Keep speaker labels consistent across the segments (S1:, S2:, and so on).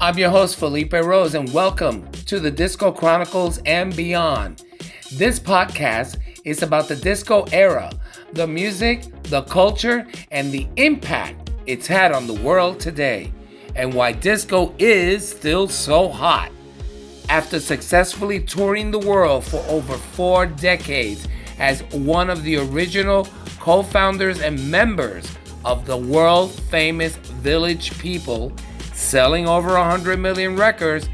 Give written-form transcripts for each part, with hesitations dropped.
S1: I'm your host, Felipe Rose, and welcome to the Disco Chronicles and beyond. This podcast is about the disco era, the music, the culture, and the impact it's had on the world today, and why disco is still so hot. After successfully touring the world for over 4 decades as one of the original co-founders and members of the world-famous Village People, selling over 100 million records,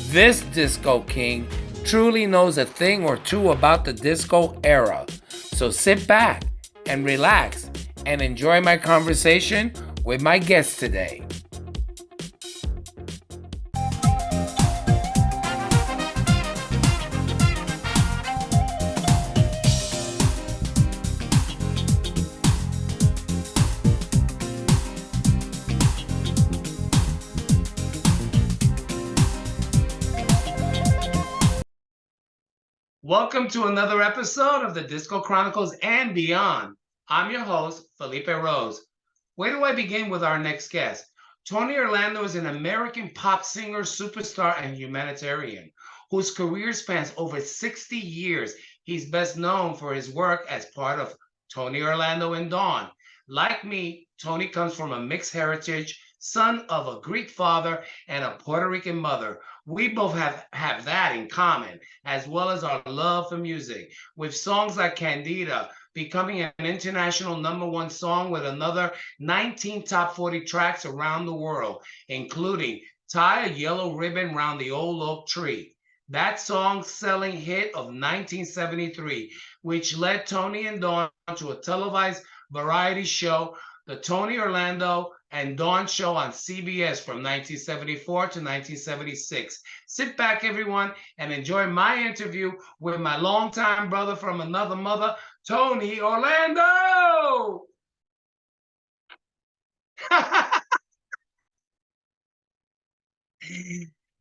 S1: this disco king truly knows a thing or two about the disco era. So sit back and relax and enjoy my conversation with my guest today. Welcome to another episode of the Disco Chronicles and beyond. I'm your host, Felipe Rose. Where do I begin with our next guest? Tony Orlando is an American pop singer, superstar, and humanitarian whose career spans over 60 years. He's best known for his work as part of Tony Orlando and Dawn. Like me, Tony comes from a mixed heritage, son of a Greek father and a Puerto Rican mother. We both have that in common, as well as our love for music, with songs like Candida becoming an international #1 song with another 19 top 40 tracks around the world, including Tie a Yellow Ribbon Round the Old Oak Tree. That song-selling hit of 1973, which led Tony and Dawn to a televised variety show, the Tony Orlando and Dawn Show on CBS from 1974 to 1976. Sit back, everyone, and enjoy my interview with my longtime brother from another mother, Tony Orlando.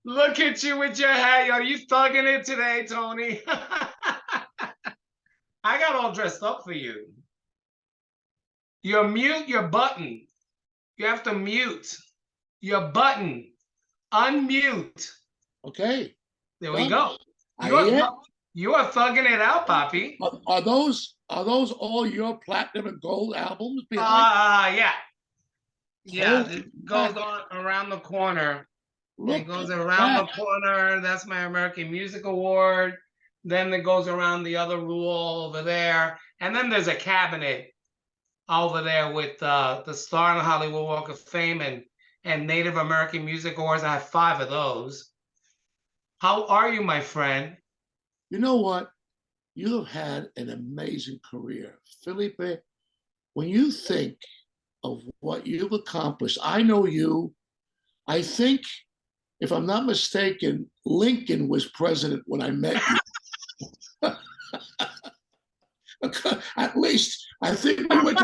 S1: Look at you with your hat. Are you thugging it today, Tony? I got all dressed up for you. You're mute your button. You have to mute your button. Unmute.
S2: Okay.
S1: There we go. You are thugging it out, Papi.
S2: Are those all your platinum and gold albums behind?
S1: Yeah. Yeah, it goes on around the corner. It goes around the corner. That's my American Music Award. Then it goes around the other rule over there. And then there's a cabinet over there with the Star and Hollywood Walk of Fame and Native American Music Awards. I have 5 of those. How are you, my friend?
S2: You know what? You have had an amazing career. Felipe, when you think of what you've accomplished, I know you. I think, if I'm not mistaken, Lincoln was president when I met you. At least I think we went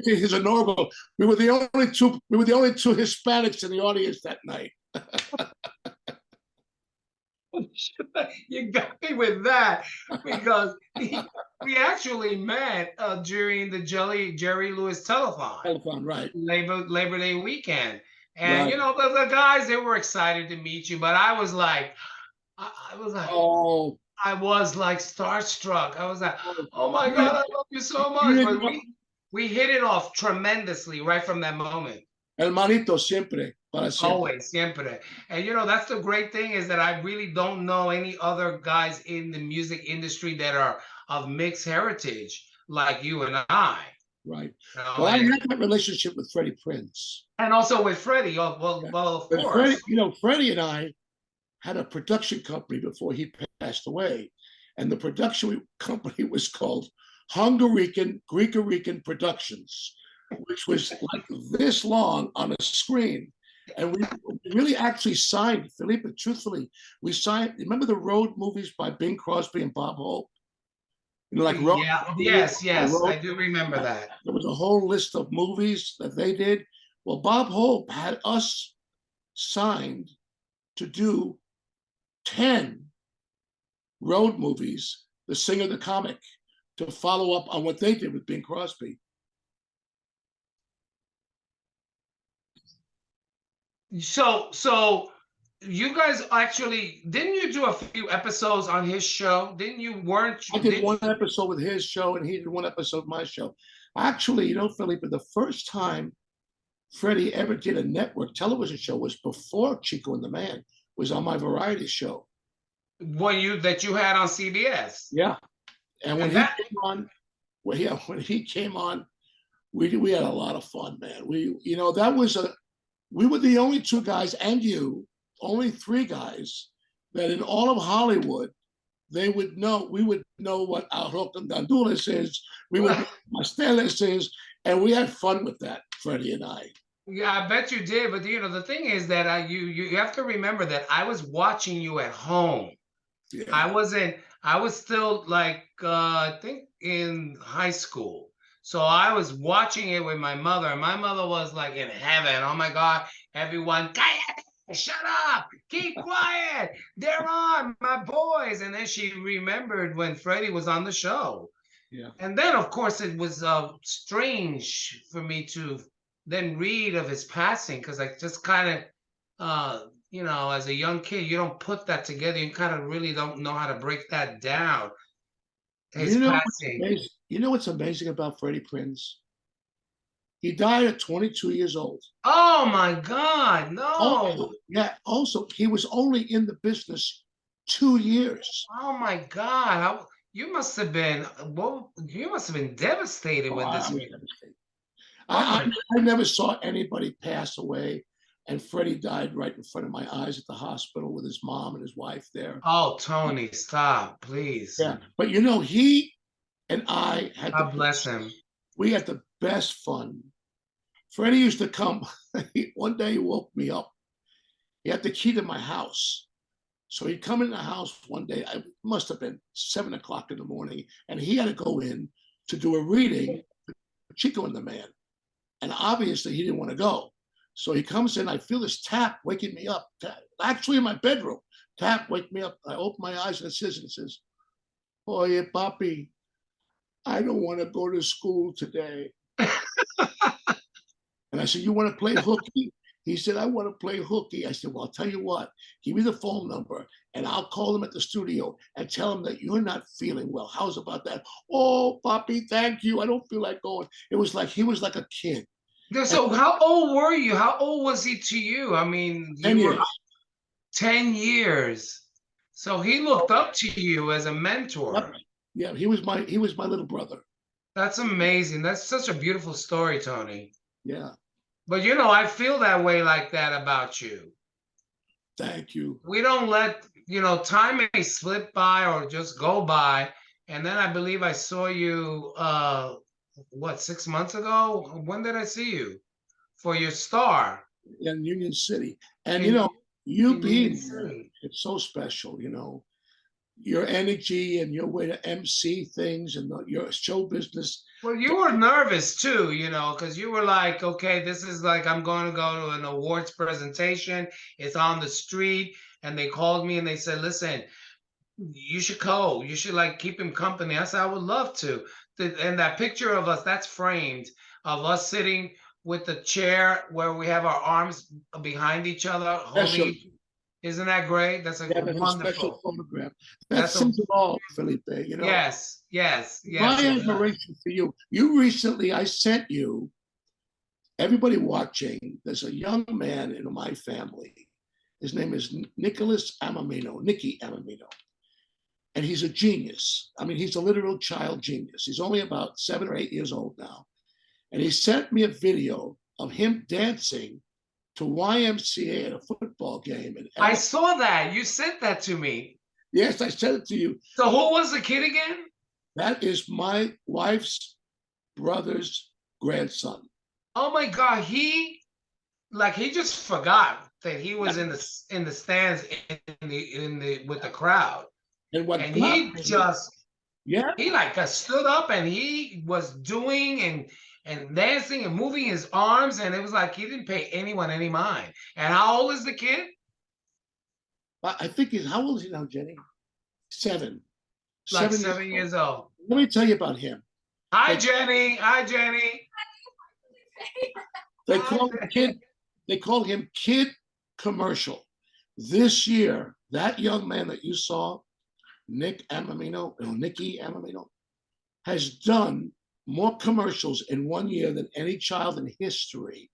S2: to his inaugural. We were the only two Hispanics in the audience that night.
S1: You got me with that, because we actually met during the Jerry Lewis telethon.
S2: Telethon, right?
S1: Labor Day weekend, and
S2: right.
S1: You know, the guys, they were excited to meet you, but I was like,
S2: oh.
S1: I was like starstruck. I was like, oh my God, I love you so much. But we hit it off tremendously right from that moment.
S2: Hermanito, siempre. Para siempre.
S1: Always, siempre. And you know, that's the great thing, is that I really don't know any other guys in the music industry that are of mixed heritage like you and I.
S2: Right.
S1: You know,
S2: well, I had that relationship with Freddie Prinze.
S1: And also with Freddie. Well, of course.
S2: Freddie and I had a production company before he passed away. And the production company was called Greek-Rican Productions, which was like this long on a screen. And we really actually signed, Felipe, truthfully, we signed, remember the road movies by Bing Crosby and Bob Hope?
S1: You know, like road, yes, I do remember that.
S2: There was a whole list of movies that they did. Well, Bob Hope had us signed to do 10 road movies, The Singer, the Comic, to follow up on what they did with Bing Crosby.
S1: So you guys actually didn't you do a few episodes on his show? Didn't you? Weren't
S2: I
S1: you?
S2: did
S1: Didn't
S2: one episode with his show, and he did one episode of my show. Actually, you know, Felipe, the first time Freddie ever did a network television show was before Chico and the Man was on my variety show.
S1: when you that you had on CBS?
S2: Yeah, and when
S1: And
S2: he
S1: that
S2: came on, well, yeah, when he came on, we had a lot of fun, man. You know, that was a we were the only two guys, and you, only three guys that in all of Hollywood we would know what Arroz con Gandules is, we would know what Pasteles is, and we had fun with that, Freddie and I.
S1: yeah, I bet you did. But the thing is that you have to remember that I was watching you at home. I
S2: Yeah.
S1: wasn't. I was still like I think in high school. So I was watching it with my mother, and my mother was like in heaven. Oh my God, everyone, shut up, keep quiet. They're on, my boys. And then she remembered when Freddie was on the show.
S2: Yeah.
S1: And then, of course, it was strange for me to then read of his passing because I just kind of, as a young kid, you don't put that together. You kind of really don't know how to break that down. His
S2: You know what's
S1: passing.
S2: amazing? You know what's amazing about Freddie Prinze? He died at 22 years old.
S1: Oh my God,
S2: Also,
S1: no.
S2: yeah, also, he was only in the business 2 years.
S1: Oh my God. You must have been, well, you must have been devastated
S2: Oh,
S1: when
S2: I
S1: this.
S2: was devastated.
S1: Oh my,
S2: I never saw anybody pass away, and Freddie died right in front of my eyes at the hospital with his mom and his wife there.
S1: oh, Tony, stop, please.
S2: Yeah, but you know, he and I had
S1: God bless him.
S2: we had the best fun. Freddie used to come. One day he woke me up. He had the key to my house. So he'd come in the house one day. It must have been 7 o'clock in the morning, and he had to go in to do a reading for Chico and the Man. And obviously he didn't want to go. So he comes in. I feel this tap waking me up. Actually, in my bedroom, tap wake me up. I open my eyes and it says, "Oye, papi, I don't want to go to school today." And I said, "You want to play hooky?" He said, "I want to play hooky." I said, "Well, I'll tell you what, give me the phone number and I'll call him at the studio and tell him that you're not feeling well. How's about that?" "Oh, Poppy, thank you. I don't feel like going." It was like he was like a kid. And
S1: So how old were you? How old was he to you? I mean,
S2: 10
S1: you were
S2: years.
S1: 10 years. So he looked up to you as a
S2: Yep.
S1: mentor.
S2: Yeah, he was my little brother.
S1: That's amazing. That's such a beautiful story, Tony.
S2: Yeah.
S1: But I feel that way like that about you.
S2: Thank you.
S1: We don't let, time may slip by or just go by. And then I believe I saw you, what, 6 months ago? When did I see you? For your star
S2: In Union City. And you
S1: in,
S2: know, you
S1: in Union
S2: being there,
S1: City.
S2: it's so special, your energy and your way to MC things and your show business.
S1: Well, you were nervous too, because you were like, okay, this is like I'm going to go to an awards presentation. It's on the street. And they called me and they said, listen, you should go. You should like keep him company. I said, I would love to. And that picture of us, that's framed of us sitting with the chair where we have our arms behind each other,
S2: Special.
S1: holding. Isn't that great? That's like
S2: Yeah, that's a special
S1: wonderful.
S2: photograph. That
S1: That's a
S2: says it all, Felipe.
S1: yes, yes,
S2: My
S1: yes, it does.
S2: admiration for you. I sent you, everybody watching, there's a young man in my family. His name is Nicholas Amamino, Nicky Amamino. And he's a genius. I mean, he's a literal child genius. He's only about 7 or 8 years old now. And he sent me a video of him dancing to YMCA at a football game.
S1: I saw that. You sent that to me.
S2: Yes, I sent it to you.
S1: So who was the kid again?
S2: That is my wife's brother's grandson.
S1: Oh my God, he just forgot that he was in the stands in the with the crowd.
S2: And what
S1: And
S2: got
S1: he
S2: me,
S1: just
S2: yeah,
S1: he stood up and he was doing and dancing and moving his arms, and it was like he didn't pay anyone any mind. And how old is the kid?
S2: I think how old is he now, Jenny? 7.
S1: Like
S2: 7
S1: 7 years old.
S2: Let me tell you about him.
S1: Hi, Jenny. Hi, Jenny.
S2: They call him Kid commercial. This year, that young man that you saw, Nicky Amamino, has done more commercials in 1 year than any child in history.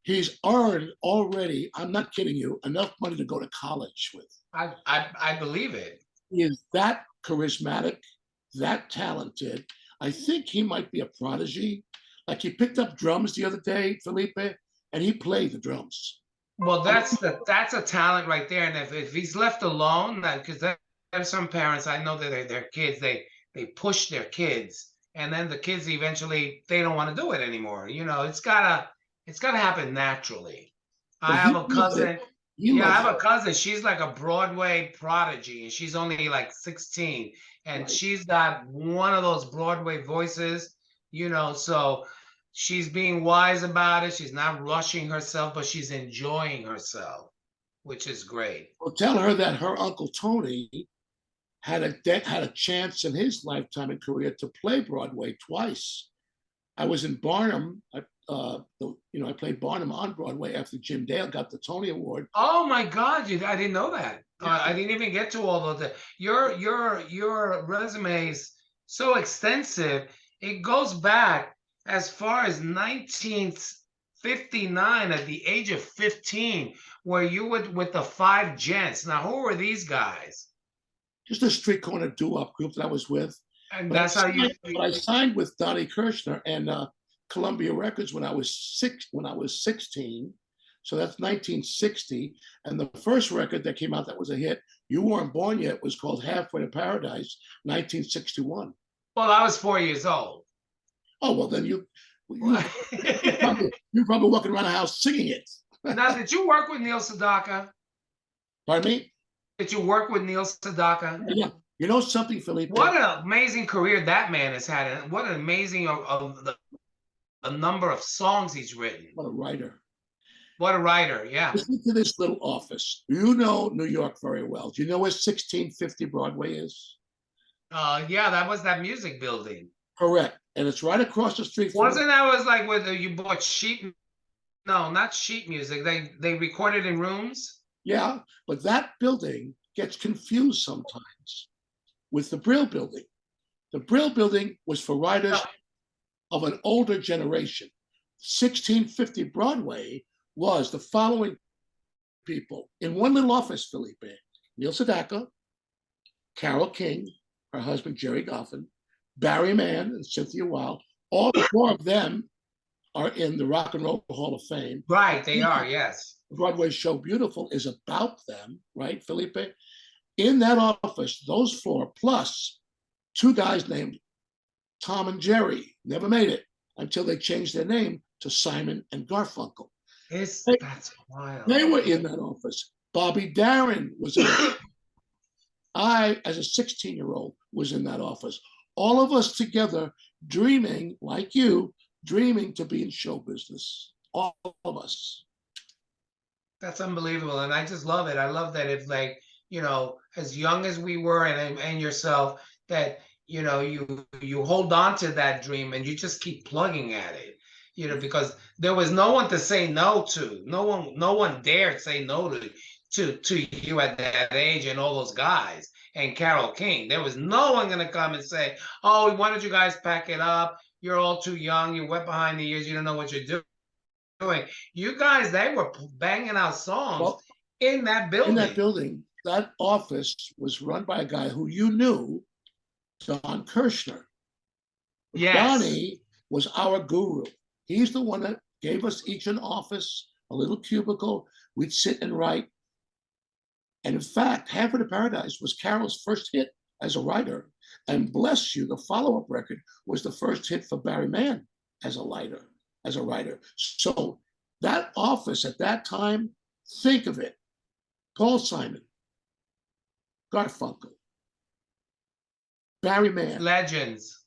S2: He's earned already, I'm not kidding you, enough money to go to college with.
S1: I believe it.
S2: He is that charismatic, that talented. I think he might be a prodigy. Like he picked up drums the other day, Felipe, and he played the drums.
S1: Well, that's a talent right there. And if he's left alone, because there's some parents I know that their kids they push their kids, and then the kids eventually they don't want to do it anymore. You know, it's gotta happen naturally. I have a cousin. Yeah, I have a cousin. She's like a Broadway prodigy, and she's only like 16, and
S2: Right.
S1: she's got one of those Broadway voices, you know, so she's being wise about it. She's not rushing herself, but she's enjoying herself, which is great.
S2: Well, tell her that her uncle Tony had a chance in his lifetime and career to play Broadway twice. I was in Barnum. I played Barnum on Broadway after Jim Dale got the Tony Award.
S1: Oh my God, I didn't know that. I didn't even get to all of that. Your resume is so extensive. It goes back as far as 1959, at the age of 15, where you were with the Five Gents. Now, who were these guys?
S2: Just a street corner doo-wop group that I was with.
S1: And that's how you.
S2: I signed with Donnie Kirshner and Columbia Records when I was 16. So that's 1960. And the first record that came out that was a hit, you weren't born yet, was called Halfway to Paradise, 1961.
S1: Well, I was 4 years old.
S2: Oh, well, then you're probably walking around the house singing it.
S1: Now, did you work with Neil Sedaka?
S2: Pardon me?
S1: Did you work with Neil Sedaka?
S2: Yeah. You know something, Felipe?
S1: What an amazing career that man has had, and what an amazing the number of songs he's written.
S2: What a writer.
S1: What a writer, yeah.
S2: Listen to this little office. You know New York very well. Do you know where 1650 Broadway is?
S1: Yeah, that was that music building.
S2: Correct. And it's right across the street from
S1: Wasn't that was like where you bought sheet? No, not sheet music. They recorded in rooms.
S2: Yeah, but that building gets confused sometimes with the Brill Building. The Brill Building was for writers of an older generation. 1650 Broadway was the following people in one little office, Felipe: Neil Sedaka, Carole King, her husband Jerry Goffin, Barry Mann and Cynthia Wilde. All four of them are in the Rock and Roll Hall of Fame.
S1: Right, they are, yes.
S2: Broadway show Beautiful is about them, right, Felipe? In that office, those four, plus two guys named Tom and Jerry, never made it until they changed their name to Simon and Garfunkel.
S1: That's wild.
S2: They were in that office. Bobby Darin was in it. I, as a 16-year-old, was in that office. All of us together, dreaming, like you, dreaming to be in show business. All of us.
S1: That's unbelievable, and I just love it. I love that it's like, you know, as young as we were, and yourself, that you know you hold on to that dream and you just keep plugging at it, you know, because there was no one to say no to. No one dared say no to you at that age, and all those guys and Carole King. There was no one going to come and say, "Oh, why don't you guys pack it up? You're all too young. You're wet behind the ears. You don't know what you're doing." You guys, they were banging out songs in that building.
S2: In that building, that office was run by a guy who you knew, Don Kirshner.
S1: Yes.
S2: Donnie was our guru. He's the one that gave us each an office, a little cubicle. We'd sit and write. And in fact, Halfway to Paradise was Carol's first hit as a writer. And bless you, the follow-up record was the first hit for Barry Mann as a writer. So that office at that time, think of it: Paul Simon, Garfunkel, Barry Mann.
S1: Legends,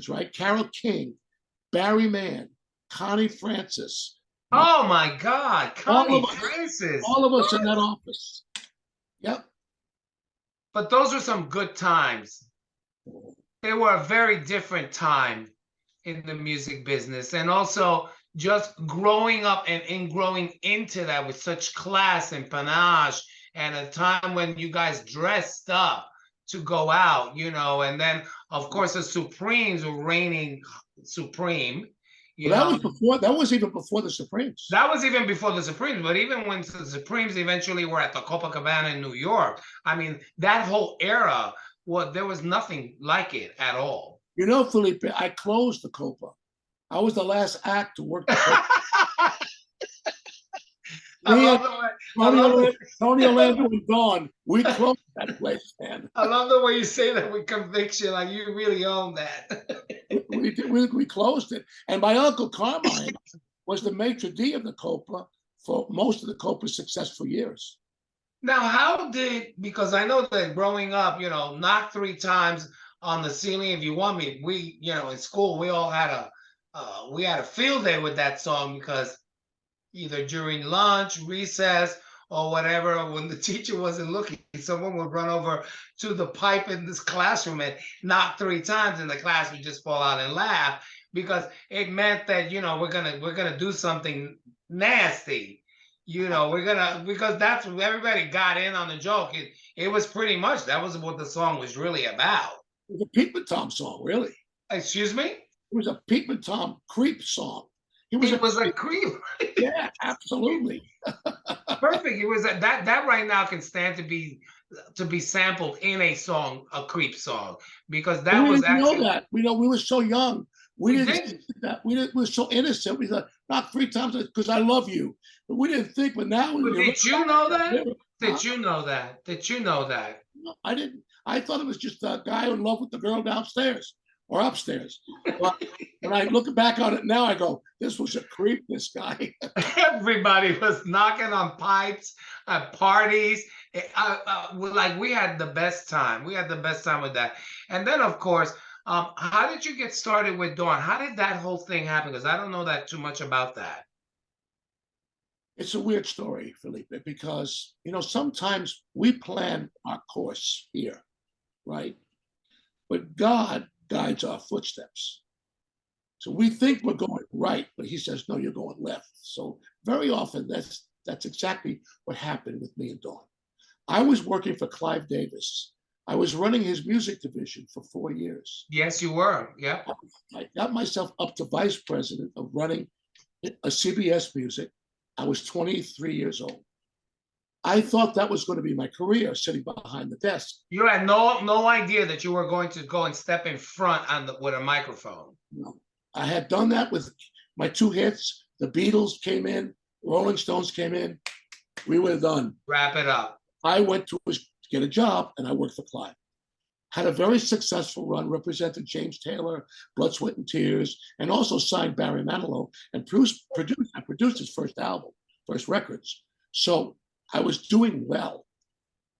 S2: right? Carole King, Barry Mann, Connie Francis.
S1: Oh my God, Connie Francis.
S2: All of us in that office. Yep.
S1: But those were some good times. They were a very different time in the music business. And also just growing up and growing into that with such class and panache, and a time when you guys dressed up to go out, and then of course the Supremes were reigning supreme, you
S2: Well, that
S1: know.
S2: was before. That was even before the Supremes.
S1: That was even before the Supremes, but even when the Supremes eventually were at the Copacabana in New York, I mean, that whole era, there was nothing like it at all.
S2: You know, Felipe, I closed the Copa. I was the last act to work the Copa.
S1: I
S2: Me
S1: love
S2: and
S1: the way,
S2: Tony Orlando and Dawn, we closed that place, man.
S1: I love the way you say that with conviction, like you really own that.
S2: We closed it. And my uncle Carmine was the maitre d' of the Copa for most of the Copa's successful years.
S1: Now, because I know that growing up, knock three times on the ceiling if you want me. We, in school, we all had a field day with that song, because either during lunch, recess, or whatever, when the teacher wasn't looking, someone would run over to the pipe in this classroom and knock three times, and the class would just fall out and laugh, because it meant that we're gonna do something nasty. Because that's what everybody got in on the joke. It was pretty much, that was what the song was really about.
S2: It was a Pete Tom song, really.
S1: Excuse me?
S2: It was a Pete Tom creep song.
S1: It was a creep.
S2: Yeah, absolutely.
S1: Perfect. It was that right now can stand to be sampled in a song, a creep song, because that
S2: we
S1: was
S2: didn't
S1: actually.
S2: know that. We were so young. We didn't
S1: did.
S2: think that. We were so innocent. We thought, knock three times because I love you. But we didn't think. But now,
S1: But did you know that?
S2: Huh?
S1: Did you know that? Did you know that?
S2: No, I didn't. I thought it was just a guy in love with the girl downstairs or upstairs. But when I look back on it now, I go, this was a creep, this guy.
S1: Everybody was knocking on pipes at parties. Like, we had the best time. We had the best time with that. And then, of course, how did you get started with Dawn? How did that whole thing happen? Because I don't know that too much about that.
S2: It's a weird story, Felipe, because, sometimes we plan our course here, right? But God guides our footsteps. So we think we're going right, but he says, no, you're going left. So very often that's exactly what happened with me and Dawn. I was working for Clive Davis. I was running his music division for 4 years.
S1: Yes, you were. Yeah.
S2: I got myself up to vice president of running a CBS music. I was 23 years old. I thought that was going to be my career, sitting behind the desk.
S1: You had no idea that you were going to go and step in front with a microphone.
S2: No. I had done that with my 2 hits. The Beatles came in, Rolling Stones came in. We were done.
S1: Wrap it up.
S2: I went to get a job, and I worked for Clive. Had a very successful run, represented James Taylor, Blood, Sweat, and Tears, and also signed Barry Manilow and produced his first album, first records. So I was doing well.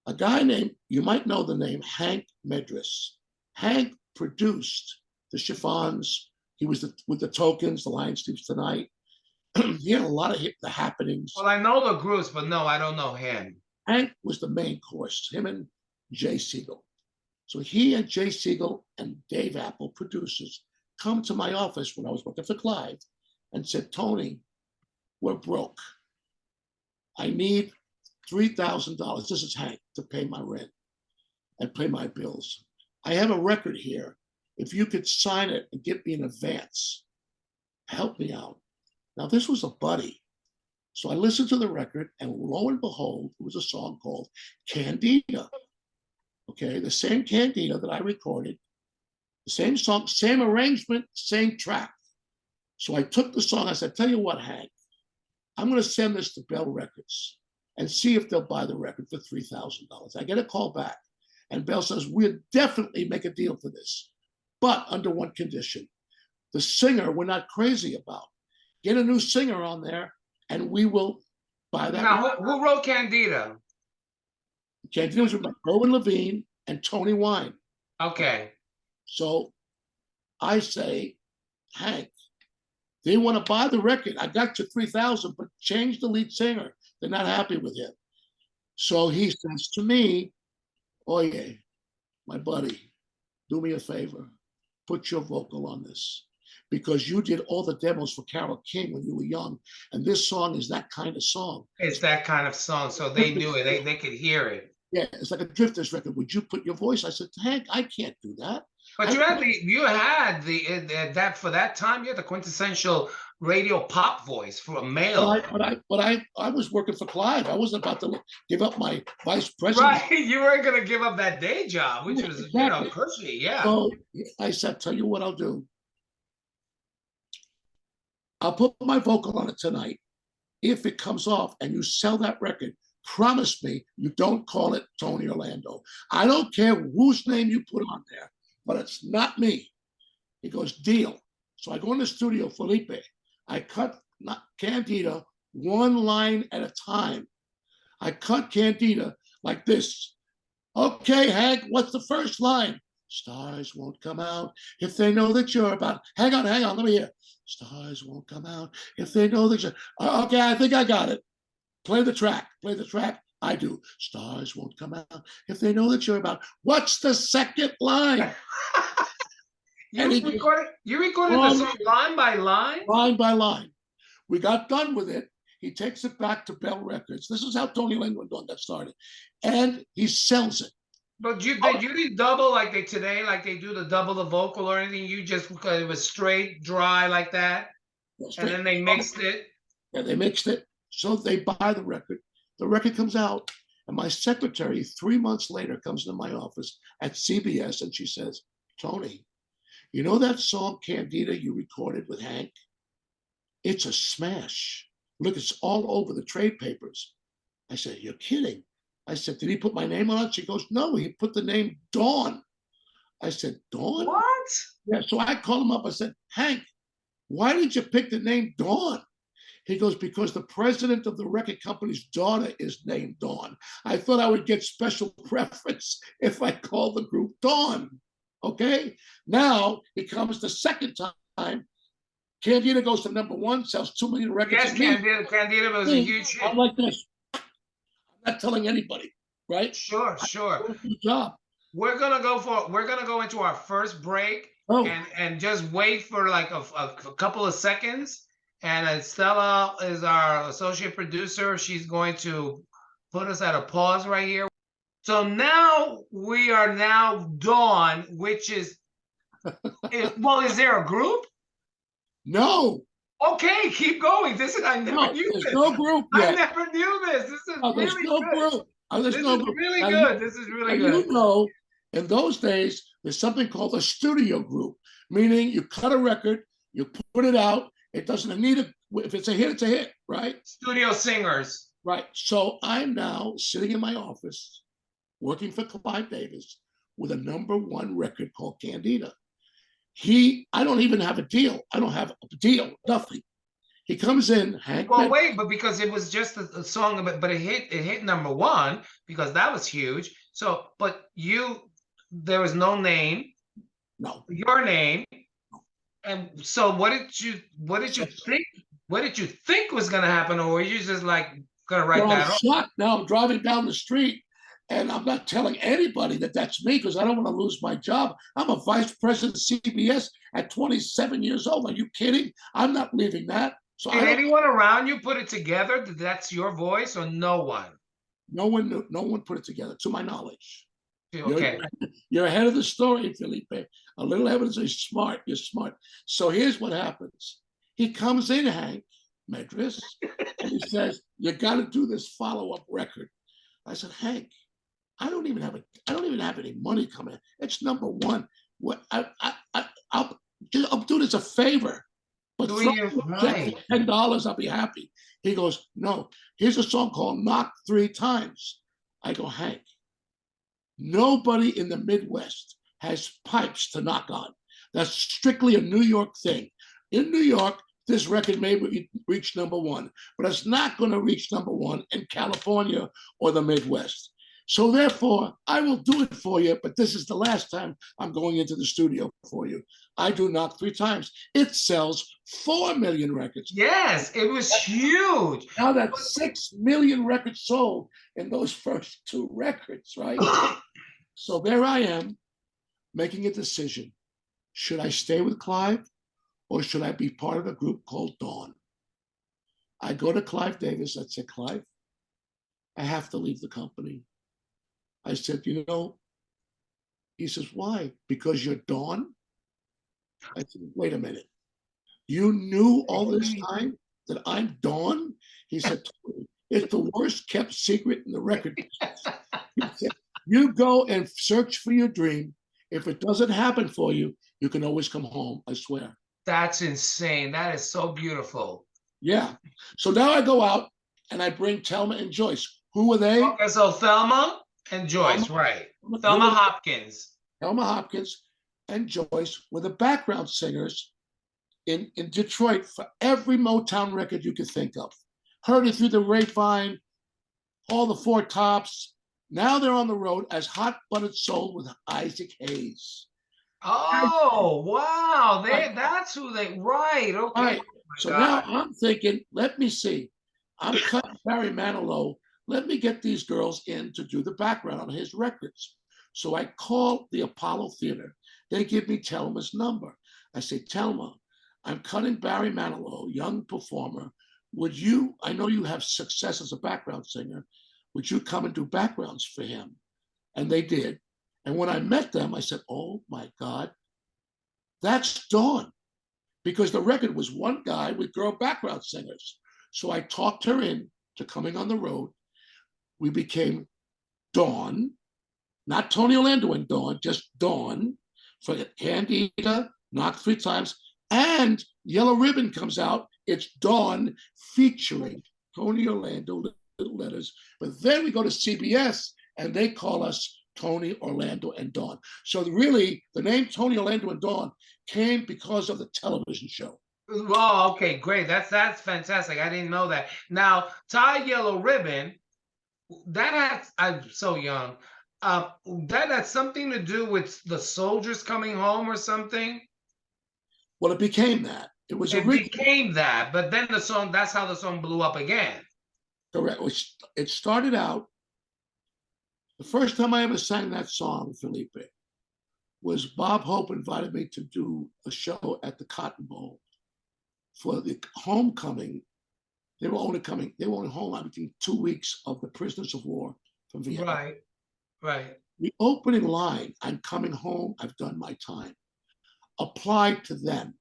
S2: A guy named, you might know the name, Hank Medris. Hank produced the Chiffons. He was with the Tokens, the Lion Sleeps Tonight. He had a lot of the happenings.
S1: Well, I know the groups, but no, I don't know him.
S2: Hank was the main course, him and Jay Siegel. So he and Jay Siegel and Dave Apple, producers, come to my office when I was working for Clive and said, Tony, we're broke. I need $3,000. This is Hank, to pay my rent and pay my bills. I have a record here. If you could sign it and get me an advance, help me out. Now, this was a buddy. So I listened to the record, and lo and behold, it was a song called Candida. Okay, the same Candida that I recorded, the same song, same arrangement, same track. So I took the song. I said, tell you what, Hank, I'm going to send this to Bell Records and see if they'll buy the record for $3,000. I get a call back, and Bell says, we'll definitely make a deal for this, but under one condition. The singer we're not crazy about. Get a new singer on there, and we will buy that.
S1: Now, who wrote Candida?
S2: Candida was by Erwin Levine and Tony Wine.
S1: Okay.
S2: So I say, Hank, they want to buy the record. I got you $3,000, but change the lead singer. They're not happy with him. So he says to me, Oye, my buddy, do me a favor. Put your vocal on this. because you did all the demos for Carole King when you were young, and this song is that kind of song.
S1: It's that kind of song, so they knew it. They could hear it.
S2: Yeah, it's like a Drifters record. Would you put your voice? I said, Hank, I can't do that.
S1: But you had that for that time. You had the quintessential radio pop voice for a male.
S2: I was working for Clive. I wasn't about to give up my vice president.
S1: Right, you weren't going to give up that day job, which was exactly. Cushy. Yeah.
S2: So I said, tell you what I'll do. I'll put my vocal on it tonight. If it comes off and you sell that record, promise me you don't call it Tony Orlando. I don't care whose name you put on there, but it's not me. He goes, deal. So I go in the studio, Felipe. I cut Candida one line at a time. I cut Candida like this. Okay, Hank, what's the first line? Stars won't come out if they know that you're about. Hang on, let me hear. Stars won't come out if they know that you're. Okay, I think I got it. Play the track. I do. Stars won't come out if they know that you're about. What's the second line?
S1: You recorded the song line by line?
S2: Line by line. We got done with it. He takes it back to Bell Records. This is how Tony Orlando got started. And he sells it.
S1: But you didn't double like they today, like they do the double the vocal or anything. You just, because it was straight, dry like that. And then they mixed it.
S2: Yeah, they mixed it. So they buy the record. The record comes out. And my secretary, 3 months later, comes into my office at CBS and she says, Tony, you know that song Candida you recorded with Hank? It's a smash. Look, it's all over the trade papers. I said, you're kidding. I said, did he put my name on it? She goes, no, he put the name Dawn. I said, Dawn?
S1: What?
S2: Yeah, so I called him up. I said, Hank, why did you pick the name Dawn? He goes, because the president of the record company's daughter is named Dawn. I thought I would get special preference if I called the group Dawn. Okay? Now it comes the second time. Candida goes to #1, sells 2 million records.
S1: Yes, Candida was a huge hit.
S2: I'm like this. I'm not telling anybody, right?
S1: Sure.
S2: Good job.
S1: We're gonna go into our first break and just wait for like a couple of seconds. And Stella is our associate producer. She's going to put us at a pause right here. So now we are Dawn, which is well, is there a group?
S2: No.
S1: Okay, keep going. I never knew this.
S2: There's no group yet.
S1: I never knew this. This is really good. This is really good. This is really good.
S2: You know, in those days, there's something called a studio group, meaning you cut a record, you put it out. It doesn't need a. If it's a hit, it's a hit, right? Studio singers. Right. So I'm now sitting in my office, working for Clive Davis with a #1 record called Candida. I don't even have a deal. I don't have a deal, nothing. He comes in, Hank. Well, wait, but because it was just a song, but it hit #1 because that was huge. So, but there was no name. No. Your name. And so what did you think? What did you think was gonna happen? Or were you just like gonna write that off? Shocked. Now I'm driving down the street. And I'm not telling anybody that that's me because I don't want to lose my job. I'm a vice president of CBS at 27 years old. Are you kidding? I'm not leaving that. So did anyone around you put it together that that's your voice, or no one? No one knew. No one put it together, to my knowledge. Okay. You're ahead of the story, Felipe. A little evidence. You're smart. You're smart. So here's what happens. He comes in, Hank Medris, and he says, you got to do this follow-up record. I said, Hank, I don't even have any money coming in. It's #1. What I'll do this a favor. But for $10, I'll be happy. He goes, no, here's a song called Knock 3 Times. I go, Hank, nobody in the Midwest has pipes to knock on. That's strictly a New York thing. In New York, this record may reach #1, but it's not going to reach #1 in California or the Midwest. So therefore, I will do it for you, but this is the last time I'm going into the studio for you. I do Knock 3 Times. It sells 4 million records. Yes, it was huge. Now that's 6 million records sold in those first 2 records, right? So there I am, making a decision. Should I stay with Clive or should I be part of a group called Dawn? I go to Clive Davis. I said, Clive, I have to leave the company. I said, he says, why? Because you're Dawn? I said, wait a minute. You knew all this time that I'm Dawn? He said, it's the worst kept secret in the record business. He said, you go and search for your dream. If it doesn't happen for you, you can always come home, I swear.
S1: That's insane. That is so beautiful.
S2: Yeah. So now I go out and I bring Thelma and Joyce. Who were they?
S1: Okay, so Thelma and Joyce, right. Thelma Hopkins.
S2: Thelma Hopkins and Joyce were the background singers in Detroit for every Motown record you could think of. Heard It Through the Grapevine, all the Four Tops. Now they're on the road as Hot Buttered Soul with Isaac Hayes.
S1: Oh, wow. That's who they, right. Okay.
S2: Right.
S1: Oh
S2: so now I'm thinking, let me see. I'm cutting Barry Manilow. Let me get these girls in to do the background on his records. So I call the Apollo Theater. They give me Thelma's number. I say, Thelma, I'm cutting Barry Manilow, young performer. Would you, I know you have success as a background singer, would you come and do backgrounds for him? And they did. And when I met them, I said, oh my God, that's Dawn. Because the record was one guy with girl background singers. So I talked her in to coming on the road. We became Dawn, not Tony Orlando and Dawn, just Dawn for Candida, Knock 3 Times, and Yellow Ribbon comes out. It's Dawn featuring Tony Orlando, Little Letters. But then we go to CBS and they call us Tony Orlando and Dawn. So really, the name Tony Orlando and Dawn came because of the television show.
S1: Oh, okay, great. That's fantastic. I didn't know that. Now, Tie Yellow Ribbon, that had, I'm so young. That had something to do with the soldiers coming home or something.
S2: Well, it became that. It was
S1: It became that, but then the song, that's how the song blew up again.
S2: Correct. It started out, the first time I ever sang that song, Felipe, was Bob Hope invited me to do a show at the Cotton Bowl for the homecoming. They were only home, I think, 2 weeks of the prisoners of war from Vietnam.
S1: Right, right.
S2: The opening line, I'm coming home, I've done my time, applied to them.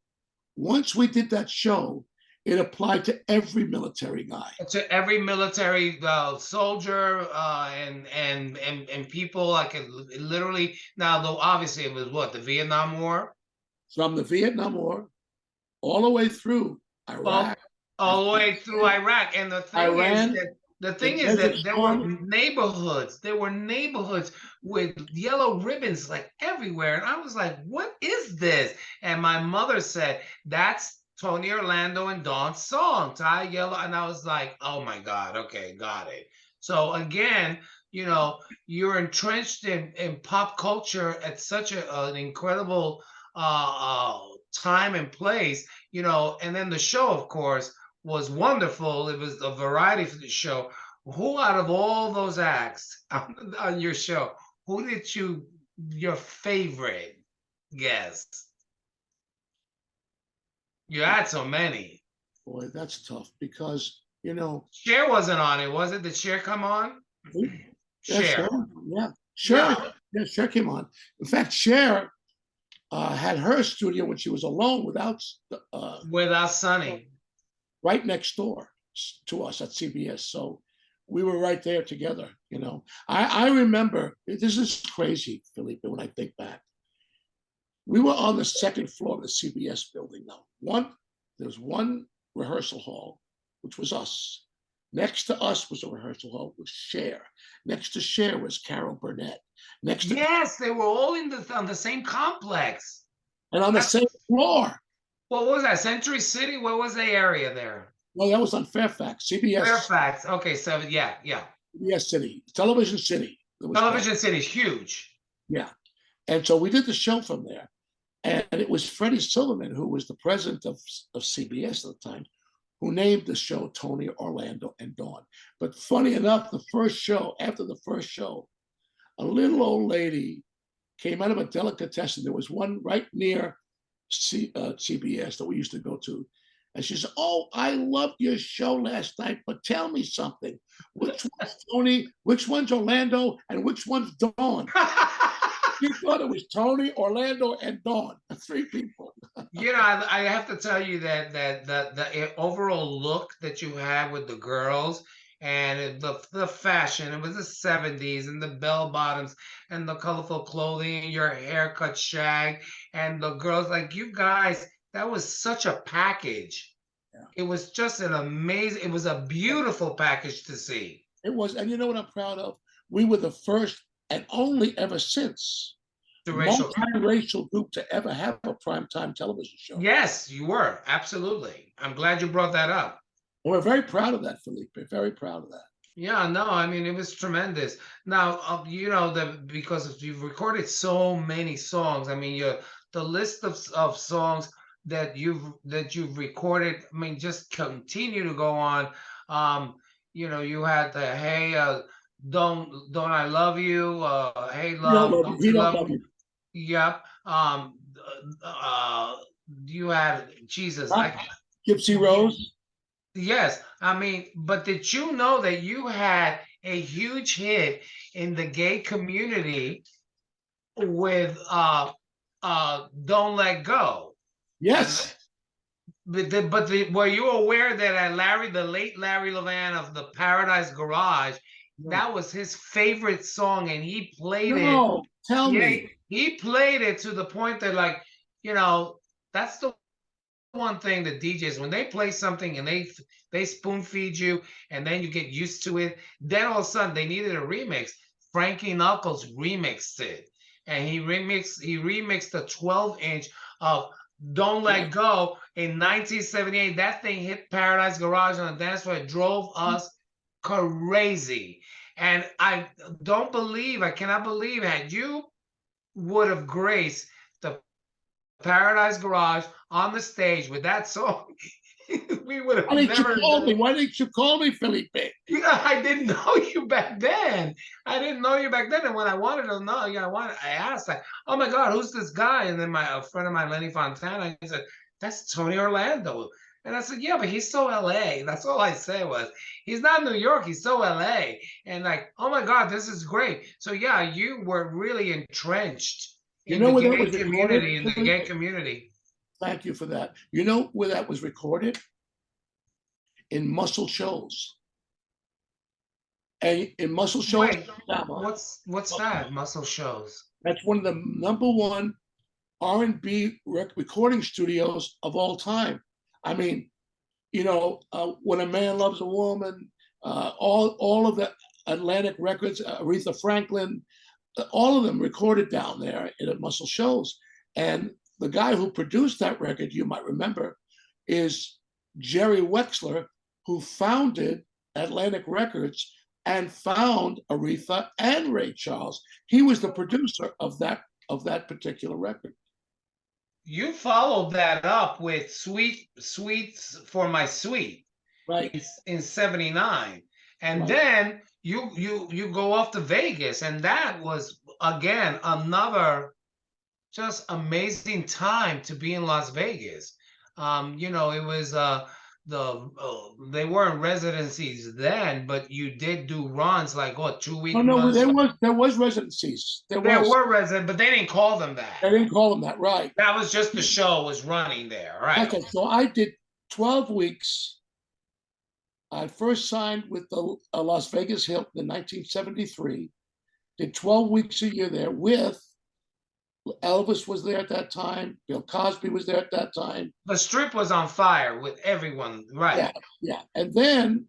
S2: Once we did that show, it applied to every military guy.
S1: To every military soldier and people like literally. Now, though, obviously, it was what, the Vietnam War.
S2: From the Vietnam War, all the way through Iraq.
S1: All the way through Iraq, and the thing is that there were neighborhoods. There were neighborhoods with yellow ribbons like everywhere, and I was like, "What is this?" And my mother said, "That's Tony Orlando and Dawn's song, Tie Yellow," and I was like, "Oh my God, okay, got it." So again, you're entrenched in pop culture at such an incredible time and place, and then the show, of course, was wonderful. It was a variety for the show. Who out of all those acts on your show, who did your favorite guest? You had so many.
S2: Boy, that's tough because,
S1: Cher wasn't on it, was it? Did Cher come on?
S2: Cher. Yeah. Cher. Yeah, Cher came on. In fact, Cher had her studio when she was alone without
S1: Sonny.
S2: Right next door to us at CBS. So we were right there together, I remember, this is crazy, Felipe, when I think back. We were on the second floor of the CBS building now. There was one rehearsal hall, which was us. Next to us was a rehearsal hall with Cher. Next to Cher was Carol Burnett.
S1: Yes, they were all on the same complex.
S2: And on the same floor.
S1: What was that? Century City? What was the area there?
S2: Well, that was on Fairfax, CBS.
S1: Fairfax. Okay, so yeah.
S2: CBS City, Television City.
S1: Television City is huge.
S2: Yeah. And so we did the show from there. And it was Freddie Silverman, who was the president of CBS at the time, who named the show Tony Orlando and Dawn. But funny enough, after the first show, a little old lady came out of a delicatessen. There was one right near CBS that we used to go to. And she said, "Oh, I loved your show last night, but tell me something. Which one's Tony, which one's Orlando, and which one's Dawn?" She thought it was Tony, Orlando, and Dawn. 3 people.
S1: You know, I have to tell you that the overall look that you had with the girls and the fashion, it was the 70s and the bell bottoms and the colorful clothing and your haircut shag and the girls, like you guys, that was such a package.
S2: Yeah.
S1: It was just an amazing, it was a beautiful package to see.
S2: It was, and you know what I'm proud of? We were the first and only ever since
S1: The racial,
S2: multiracial group to ever have a primetime television show.
S1: yes, you were, absolutely. I'm glad you brought that up.
S2: We're very proud of that, Felipe. Very proud of that.
S1: Yeah, no, I mean, it was tremendous. Now, you know, because you've recorded so many songs, I mean, the list of songs that you've recorded, I mean, just continue to go on. You know, you had the Hey, don't I love you? Hey, love, don't
S2: He
S1: you
S2: don't
S1: love
S2: love
S1: me?
S2: you.
S1: Yep. You had Jesus.
S2: Gypsy Rose.
S1: Yes, I mean, but did you know that you had a huge hit in the gay community with Don't Let Go?
S2: Yes.
S1: Were you aware that the late Larry Levan of the Paradise Garage, that was his favorite song, and he played it.
S2: No, tell
S1: Yeah,
S2: me.
S1: he played it to the point that, like, you know, that's the one thing that DJs, when they play something and they spoon feed you and then you get used to it, then all of a sudden they needed a remix. Frankie Knuckles remixed it, and he remixed the 12-inch of Don't Let Go in 1978. That thing hit Paradise Garage on the dance floor. It drove us crazy. And I cannot believe, had you would have graced the Paradise Garage on the stage with that song, we would have
S2: Why didn't
S1: never
S2: you call
S1: done.
S2: me? Why didn't you call me, Felipe?
S1: Yeah, I didn't know you back then. I didn't know you back then. And when I wanted to know, I asked, like, oh my God, who's this guy? And then a friend of mine, Lenny Fontana, he said, that's Tony Orlando. And I said, yeah, but he's so LA. That's all I said was, he's not New York, he's so LA. And like, oh my God, this is great. So yeah, you were really entrenched
S2: You
S1: in
S2: know
S1: the
S2: where that
S1: gay
S2: was recorded?
S1: community, in the gay community.
S2: Thank you for that. You know where that was recorded? In Muscle Shoals. And in Muscle Shoals,
S1: Wait, what's that? Muscle Shows.
S2: that's one of the #1 R&B recording studios of all time. I mean, you know, When a Man Loves a Woman, all of the Atlantic records, Aretha Franklin, all of them recorded down there at Muscle Shoals. And the guy who produced that record, you might remember, is Jerry Wexler, who founded Atlantic Records and found Aretha and Ray Charles. He was the producer of that particular record.
S1: You followed that up with Sweets for My Sweet,
S2: Right.
S1: in 79. And
S2: Right.
S1: then you go off to Vegas, and that was again another just amazing time to be in Las Vegas. You know, it was they weren't residencies then, but you did do runs like, what, 2 week
S2: No,
S1: runs?
S2: there was residencies.
S1: There were resident, but they didn't call them that.
S2: They didn't call them that, right?
S1: That was just the show was running there, right?
S2: Okay, so I did 12 weeks. I first signed with the Las Vegas Hilton in 1973. Did 12 weeks a year there with Elvis was there at that time. Bill Cosby was there at that time.
S1: The Strip was on fire with everyone, right?
S2: Yeah, yeah. And then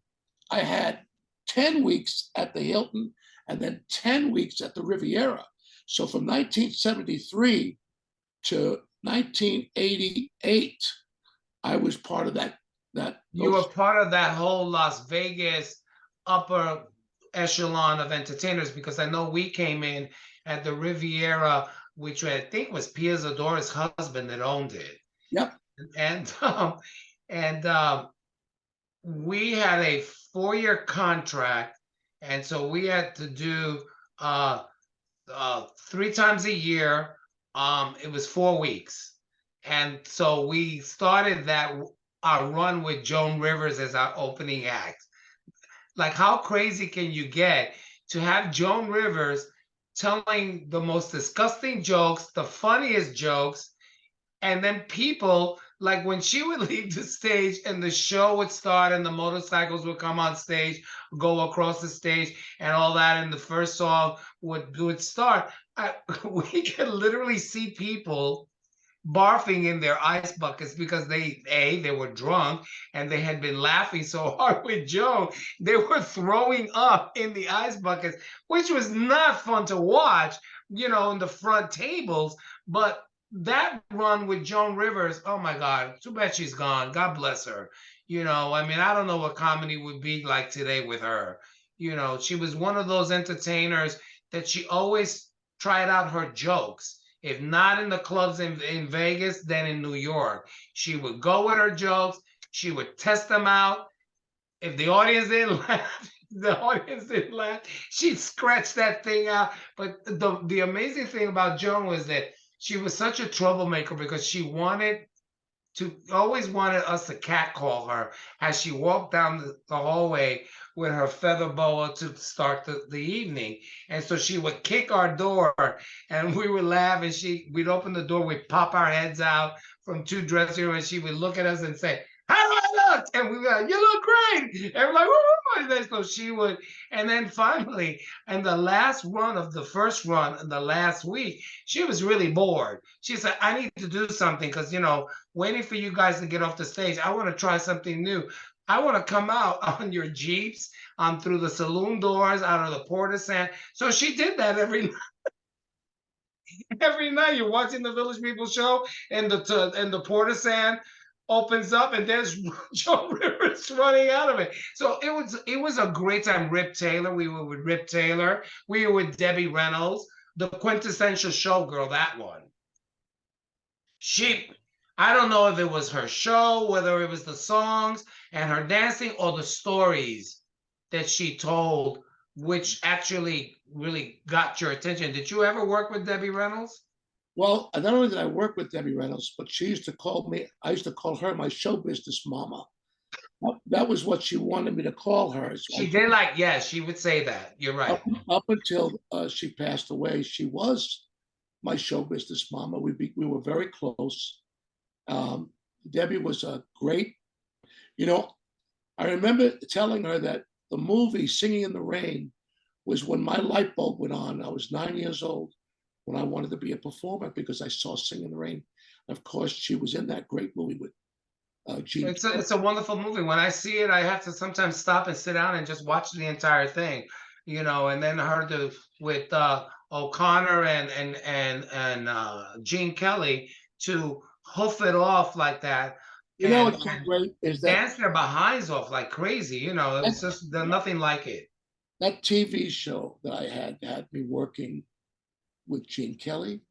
S2: I had 10 weeks at the Hilton and then 10 weeks at the Riviera. So from 1973 to 1988, I was part of that.
S1: You were part of that whole Las Vegas upper echelon of entertainers, because I know we came in at the Riviera, which I think was Pia Zadora's husband that owned it.
S2: Yep.
S1: And we had a 4-year contract, and so we had to do 3 times a year. It was 4 weeks, And so we started that our run with Joan Rivers as our opening act. Like, how crazy can you get to have Joan Rivers telling the most disgusting jokes, the funniest jokes, and then people, like when she would leave the stage and the show would start and the motorcycles would come on stage, go across the stage and all that, and the first song would start, we could literally see people barfing in their ice buckets because they were drunk and they had been laughing so hard with Joe. They were throwing up in the ice buckets, which was not fun to watch, in the front tables. But that run with Joan Rivers, oh my God, too bad she's gone. God bless her. I mean, I don't know what comedy would be like today with her. She was one of those entertainers that she always tried out her jokes. If not in the clubs in Vegas, then in New York. She would go with her jokes. She would test them out. If the audience didn't laugh, she'd scratch that thing out. But the amazing thing about Joan was that she was such a troublemaker because she always wanted us to catcall her as she walked down the hallway with her feather boa to start the evening. And so she would kick our door and we would laugh, and we'd open the door, we'd pop our heads out from two dressing rooms, and she would look at us and say, "How do I look?" And we were like, "You look great." And we're like, "Woo!" And then so she would, and then finally, in the last run of the first run, in the last week, she was really bored. She said, "I need to do something because, waiting for you guys to get off the stage, I want to try something new. I want to come out on your Jeeps, through the saloon doors, out of the portisan." So she did that every night. You're watching the Village People show, and the portisan opens up, and there's Joe Rivers running out of it. So it was a great time. Rip Taylor, we were with Rip Taylor. We were with Debbie Reynolds, the quintessential showgirl. That one. She, I don't know if it was her show, whether it was the songs and her dancing, or the stories that she told, which actually really got your attention. Did you ever work with Debbie Reynolds?
S2: Well, not only did I work with Debbie Reynolds, but she used to call me, I used to call her my show business mama. That was what she wanted me to call her.
S1: She did, like, yeah, she would say that. You're right.
S2: Up until she passed away, she was my show business mama. We were very close. Debbie was a great, I remember telling her that the movie Singing in the Rain was when my light bulb went on. I was 9 years old when I wanted to be a performer because I saw Singing in the Rain. Of course, she was in that great movie with Gene.
S1: It's a wonderful movie. When I see it, I have to sometimes stop and sit down and just watch the entire thing, and then with O'Connor and Gene Kelly to hoof it off like that.
S2: What's so great is that
S1: dance their behinds off like crazy. It's just there's nothing like it.
S2: that TV show that I had me working with Gene Kelly,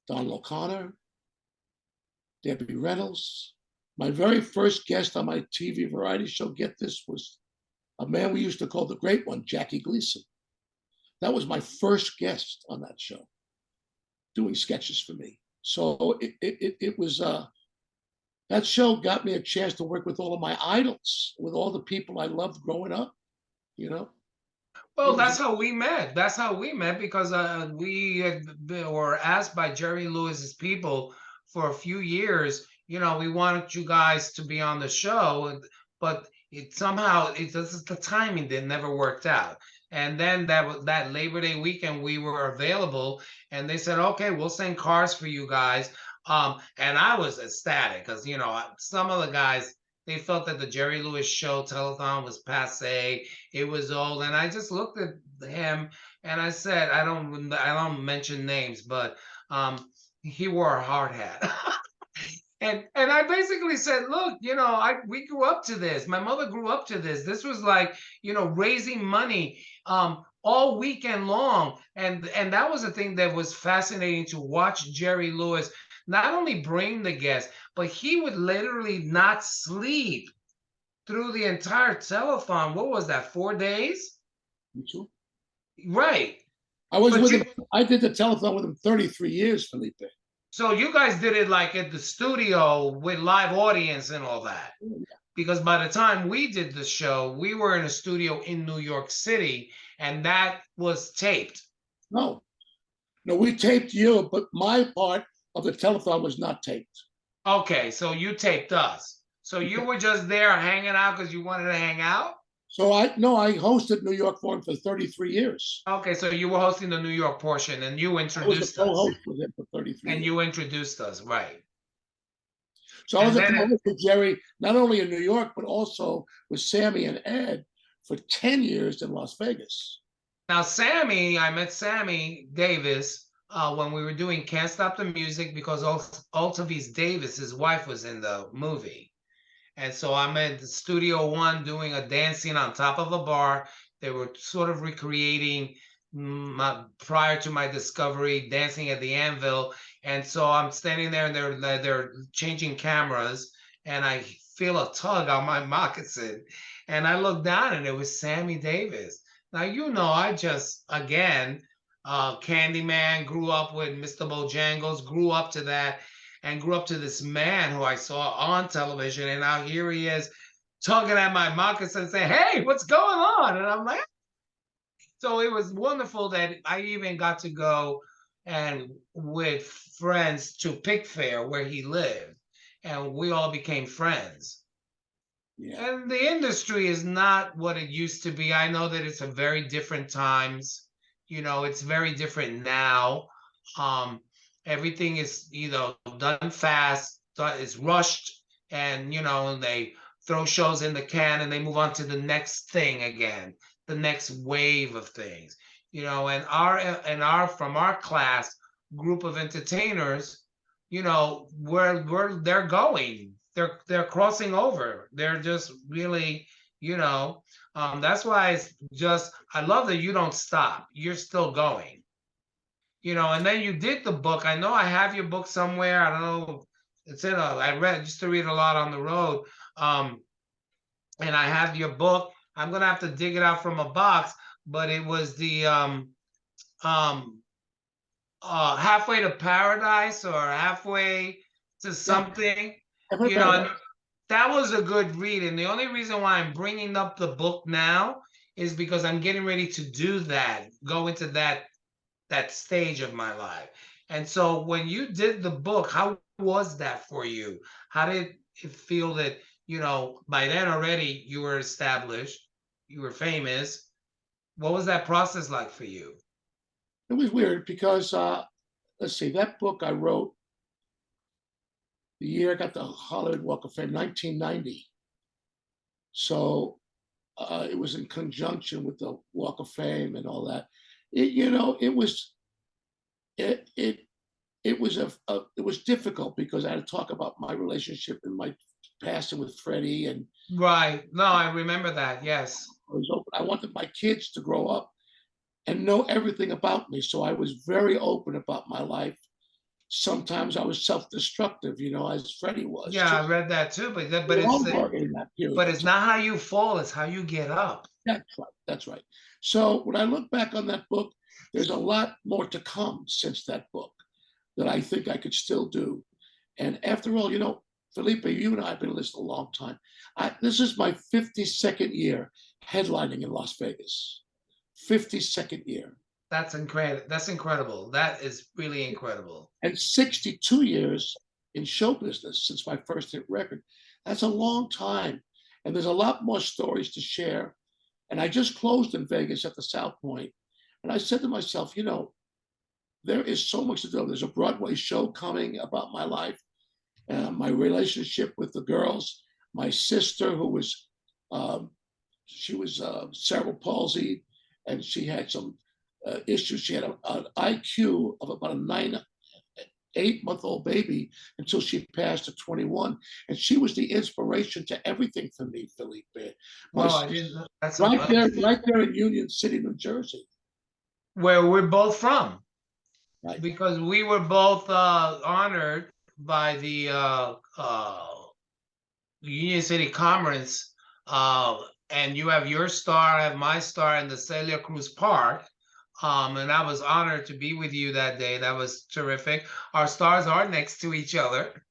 S2: Don O'Connor, Debbie Reynolds. My very first guest on my TV variety show, get this, was a man we used to call the Great One, Jackie Gleason. That was my first guest on that show, doing sketches for me. So it was, that show got me a chance to work with all of my idols, with all the people I loved growing up,
S1: Well, that's how we met. That's how we met because were asked by Jerry Lewis's people for a few years. We wanted you guys to be on the show, but the timing did never worked out. And then that Labor Day weekend we were available, and they said, "Okay, we'll send cars for you guys." And I was ecstatic because some of the guys, they felt that the Jerry Lewis show telethon was passe. It was old, and I just looked at him and I said, I don't mention names, but he wore a hard hat. And I basically said, "Look, we grew up to this. My mother grew up to this. This was like, raising money all weekend long." And that was the thing that was fascinating to watch Jerry Lewis not only bring the guests, but he would literally not sleep through the entire telethon. What was that, 4 days? Right.
S2: I was with him. I did the telethon with him 33 years, Felipe.
S1: So you guys did it like at the studio with live audience and all that. Because by the time we did the show, we were in a studio in New York City, and that was taped.
S2: No, no, we taped you, but my part of the telethon was not taped.
S1: Okay, so you taped us. So you were just there hanging out because you wanted to hang out?
S2: So I hosted New York for him for 33 years.
S1: Okay, so you were hosting the New York portion and you
S2: I was a
S1: introduced us.
S2: co-host with him for 33
S1: And
S2: years.
S1: you introduced us, right.
S2: So I was
S1: And
S2: a
S1: then
S2: co-host with Jerry, not only in New York, but also with Sammy and Ed for 10 years in Las Vegas.
S1: now Sammy, I met Sammy Davis when we were doing Can't Stop the Music because Altavis Davis, his wife, was in the movie. And so I'm at the Studio One doing a dance scene on top of a bar. They were sort of recreating prior to my discovery, dancing at the anvil. And so I'm standing there and they're changing cameras, and I feel a tug on my moccasin. And I look down and it was Sammy Davis. Now, I just, again, Candyman, grew up with Mr. Bojangles, grew up to that, and grew up to this man who I saw on television. And now here he is tugging at my moccasin saying, "Hey, what's going on?" And I'm like, so it was wonderful that I even got to go and with friends to Pickfair where he lived, and we all became friends.
S2: Yeah.
S1: And the industry is not what it used to be. I know that it's a very different times. It's very different now. Um, Everything is, done fast, is rushed, and they throw shows in the can and they move on to the next thing again, the next wave of things. And our from our class group of entertainers, where they're going, they're crossing over, they're just really, that's why it's just, I love that you don't stop, you're still going. And then you did the book. I know I have your book somewhere. I don't know, I read, used to read a lot on the road. um and I have your book. I'm gonna have to dig it out from a box, but it was the um Halfway to Paradise or Halfway to
S2: Yeah.
S1: something,
S2: I've
S1: and that was a good read. And the only reason why I'm bringing up the book now is because I'm getting ready to do that, go into that stage of my life. And so when you did the book, how was that for you? How did it feel that, by then already you were established, you were famous? What was that process like for you?
S2: It was weird because let's see, that book I wrote the year I got the Hollywood Walk of Fame, 1990. So it was in conjunction with the Walk of Fame and all that. It was it it it was it was difficult because I had to talk about my relationship and my passing with Freddie, and
S1: Right. No, I remember that. Yes.
S2: I was open. I wanted my kids to grow up and know everything about me, so I was very open about my life. Sometimes I was self-destructive, as Freddie was
S1: Yeah,
S2: too.
S1: I read that too, but
S2: Longer in that period
S1: but
S2: of
S1: it's
S2: time.
S1: not how you fall, it's how you get up.
S2: That's right. That's right. So when I look back on that book, there's a lot more to come since that book that I think I could still do. And after all, Felipe, you and I have been listening a long time. This is my 52nd year headlining in Las Vegas. 52nd year.
S1: That's incredible. That's incredible. That is really incredible.
S2: And 62 years in show business since my first hit record. That's a long time. And there's a lot more stories to share. And I just closed in Vegas at the South Point. And I said to myself, there is so much to do. There's a Broadway show coming about my life, my relationship with the girls, my sister, who was, she was cerebral palsy, and she had some issues. She had an IQ of about a 8-month-old baby until she passed at 21. And she was the inspiration to everything for me, Felipe.
S1: Well, I didn't. That's
S2: Right there in Union City, New Jersey.
S1: where we're both from,
S2: Right.
S1: because we were both honored by the Union City Conference. And you have your star, I have my star in the Celia Cruz Park. And I was honored to be with you that day. That was terrific. Our stars are next to each other.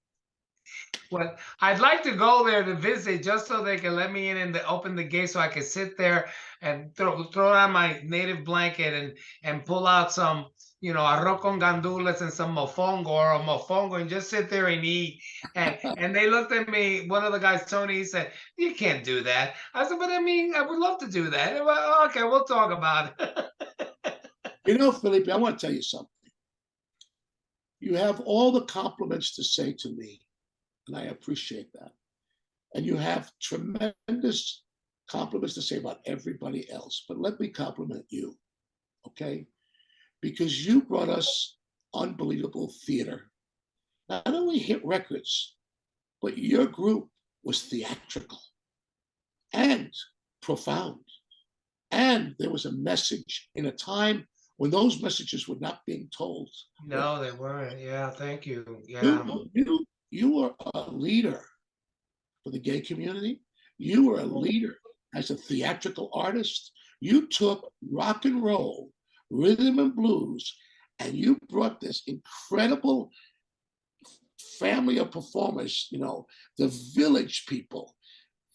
S1: Well, I'd like to go there to visit just so they can let me in and open the gate so I can sit there and throw on my native blanket and pull out some, arroz con gandules and some mofongo or a mofongo and just sit there and eat. And they looked at me, one of the guys, Tony, he said, "You can't do that." I said, "But I mean, I would love to do that." They went, "Oh, okay, we'll talk about it."
S2: You know, Felipe, I want to tell you something. You have all the compliments to say to me, and I appreciate that. And you have tremendous compliments to say about everybody else. But let me compliment you, okay? Because you brought us unbelievable theater. Not only hit records, but your group was theatrical and profound. And there was a message in a time when those messages were not being told.
S1: No, they weren't. Yeah, thank you. Yeah.
S2: You were a leader for the gay community. You were a leader as a theatrical artist. You took rock and roll, rhythm and blues, and you brought this incredible family of performers, the Village People.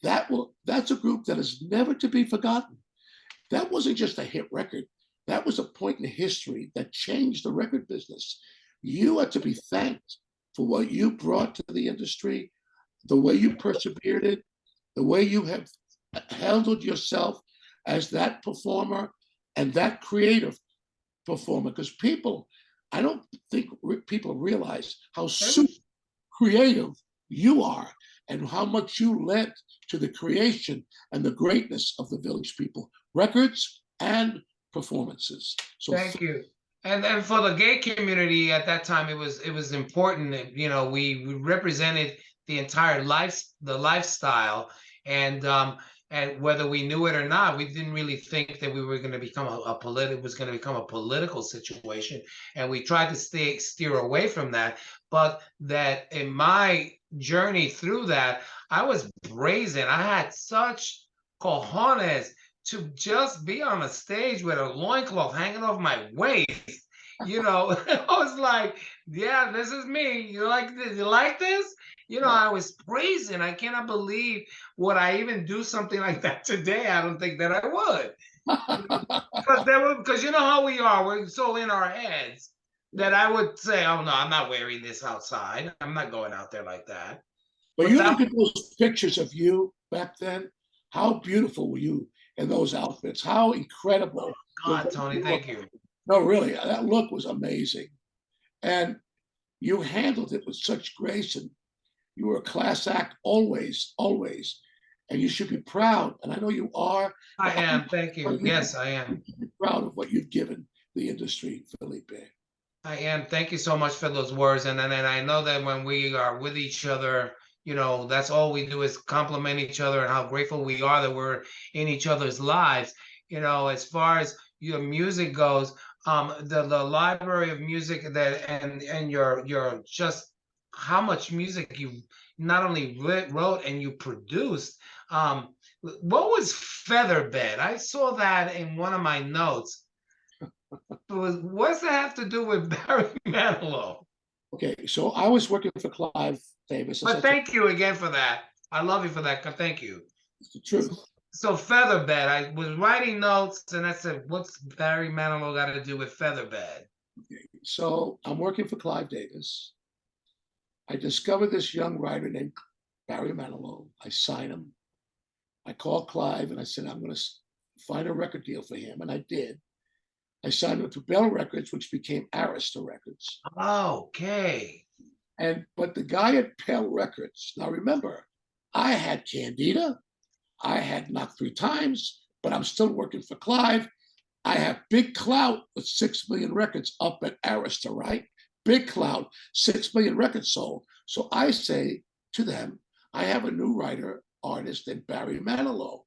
S2: That's a group that is never to be forgotten. That wasn't just a hit record. That was a point in history that changed the record business. You are to be thanked for what you brought to the industry, the way you persevered it, the way you have handled yourself as that performer and that creative performer. Because I don't think people realize how super creative you are and how much you led to the creation and the greatness of the Village People records and performances. So
S1: Thank you. And for the gay community at that time, it was important that we represented the entire the lifestyle, and whether we knew it or not, we didn't really think that we were going to become was going to become a political situation, and we tried to steer away from that. But that in my journey through that, I was brazen. I had such cojones to just be on a stage with a loincloth hanging off my waist. I was like, yeah, this is me. You like this? You like this? I was praising. I cannot believe would I even do something like that today. I don't think that I would. Because you know how we are. We're so in our heads that I would say, oh no, I'm not wearing this outside. I'm not going out there like that.
S2: But
S1: But
S2: you
S1: that,
S2: look at those pictures of you back then. How beautiful were you in those outfits? How incredible.
S1: God, Tony, thank you.
S2: No, really, that look was amazing. And you handled it with such grace, and you were a class act always, always. And you should be proud. And I know you are.
S1: I am. Thank you. Yes, I am.
S2: Proud of what you've given the industry, Felipe.
S1: I am. Thank you so much for those words. And I know that when we are with each other, that's all we do is compliment each other and how grateful we are that we're in each other's lives. As far as your music goes, the library of music that and your just how much music you not only wrote and you produced. What was Featherbed? I saw that in one of my notes. What's that have to do with Barry Manilow?
S2: Okay, so I was working for Clive Davis.
S1: But thank you again for that. I love you for that. Thank you.
S2: It's the truth.
S1: So Featherbed, I was writing notes and I said, what's Barry Manilow got to do with Featherbed?
S2: Okay, so I'm working for Clive Davis. I discovered this young writer named Barry Manilow. I sign him. I called Clive and I said, I'm going to find a record deal for him. And I did. I signed him to Bell Records, which became Arista Records.
S1: Okay.
S2: But the guy at Bell Records, now remember, I had Candida, I had Knocked Three Times, but I'm still working for Clive. I have big clout with 6 million records up at Arista, right? Big clout, 6 million records sold. So I say to them, I have a new writer, artist named Barry Manilow.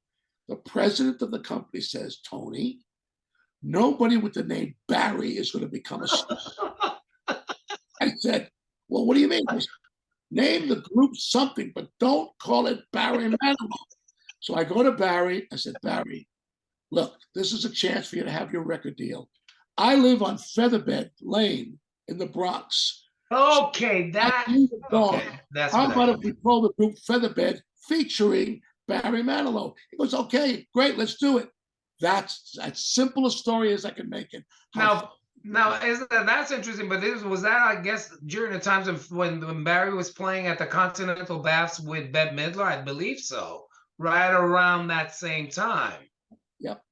S2: The president of the company says, Tony, nobody with the name Barry is going to become a star. I said, well, what do you mean? I said, name the group something, but don't call it Barry Manilow. So I go to Barry. I said, Barry, look, this is a chance for you to have your record deal. I live on Featherbed Lane in the Bronx.
S1: Okay, okay, that's
S2: How
S1: what
S2: about
S1: I
S2: if we call the group Featherbed featuring Barry Manilow? He goes, okay, great, let's do it. That's as simple a story as I can make it.
S1: now that's interesting, but this was that, I guess, during the times of when Barry was playing at the Continental Baths with Bette Midler, I believe so, right around that same time.
S2: Yep.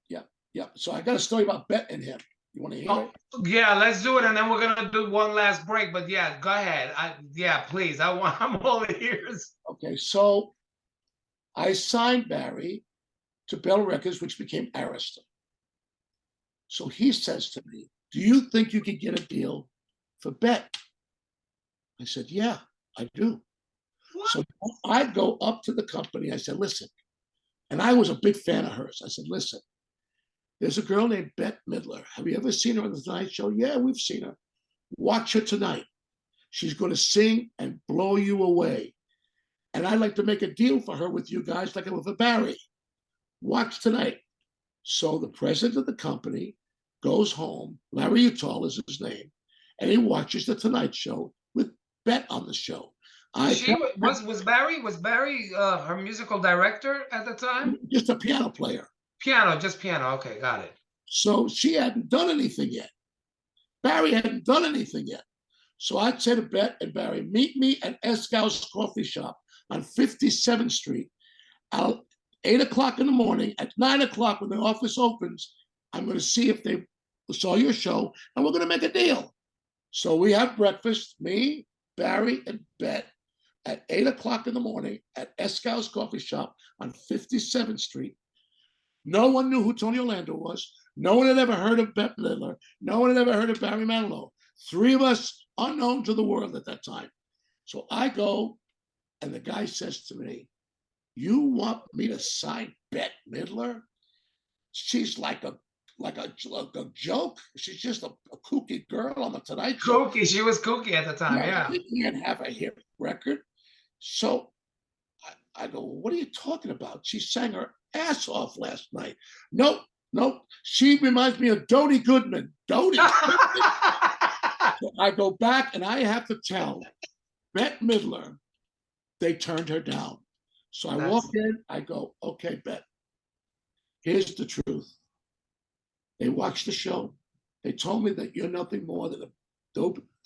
S2: So I got a story about Bette and him. You want to hear it?
S1: Yeah, let's do it, and then we're gonna do one last break. But yeah, go ahead. Please. I'm all ears.
S2: Okay, so I signed Barry to Bell Records, which became Arista. So he says to me, do you think you could get a deal for Bette? I said, yeah, I do.
S1: What?
S2: So I go up to the company. I said, listen, and I was a big fan of hers. I said, listen, there's a girl named Bette Midler. Have you ever seen her on the Tonight Show? Yeah, we've seen her. Watch her tonight. She's going to sing and blow you away. And I'd like to make a deal for her with you guys like I would for Barry. Watch tonight. So the president of the company goes home. Larry Uttal is his name. And he watches the Tonight Show with Bette on the show.
S1: Was Barry her musical director at the time?
S2: Just a piano player.
S1: Just piano. Okay, got it.
S2: So she hadn't done anything yet. Barry hadn't done anything yet. So I'd say to Bette and Barry, meet me at Eskow's Coffee Shop on 57th Street at 8 o'clock in the morning. At 9 o'clock when the office opens, I'm going to see if they saw your show, and we're going to make a deal. So we have breakfast, me, Barry, and Bette, at 8 o'clock in the morning at Eskow's Coffee Shop on 57th Street. No one knew who Tony Orlando was. No one had ever heard of Bette Midler. No one had ever heard of Barry Manilow. Three of us unknown to the world at that time. So I go, and the guy says to me, you want me to sign Bette Midler? She's like a joke. She's just a kooky girl on the Tonight Show.
S1: Kooky. She was kooky at the time, yeah.
S2: She can't have a hit record. So I go, what are you talking about? She sang her ass off last night. Nope. She reminds me of Dodie Goodman. Dodie. So I go back and I have to tell Bette Midler they turned her down. So I walk in, I go, okay, Bette, here's the truth. They watched the show. They told me that you're nothing more than a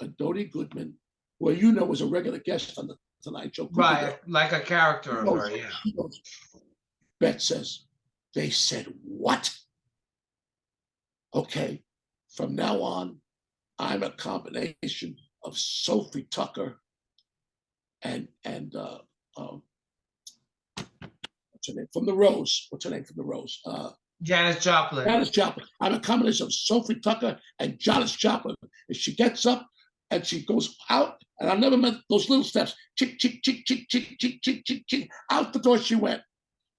S2: Dodie Goodman, who you know was a regular guest on the Tonight Show.
S1: Right, like a character of her, yeah.
S2: Bette says, they said, what? Okay, from now on, I'm a combination of Sophie Tucker and what's her name from the Rose? What's her name from the Rose?
S1: Janis Joplin.
S2: Janis Joplin. I'm a combination of Sophie Tucker and Janis Joplin. And she gets up and she goes out, and I've never met those little steps. Chick, chick, chick, chick, chick, chick, chick, chick, chick. Out the door she went.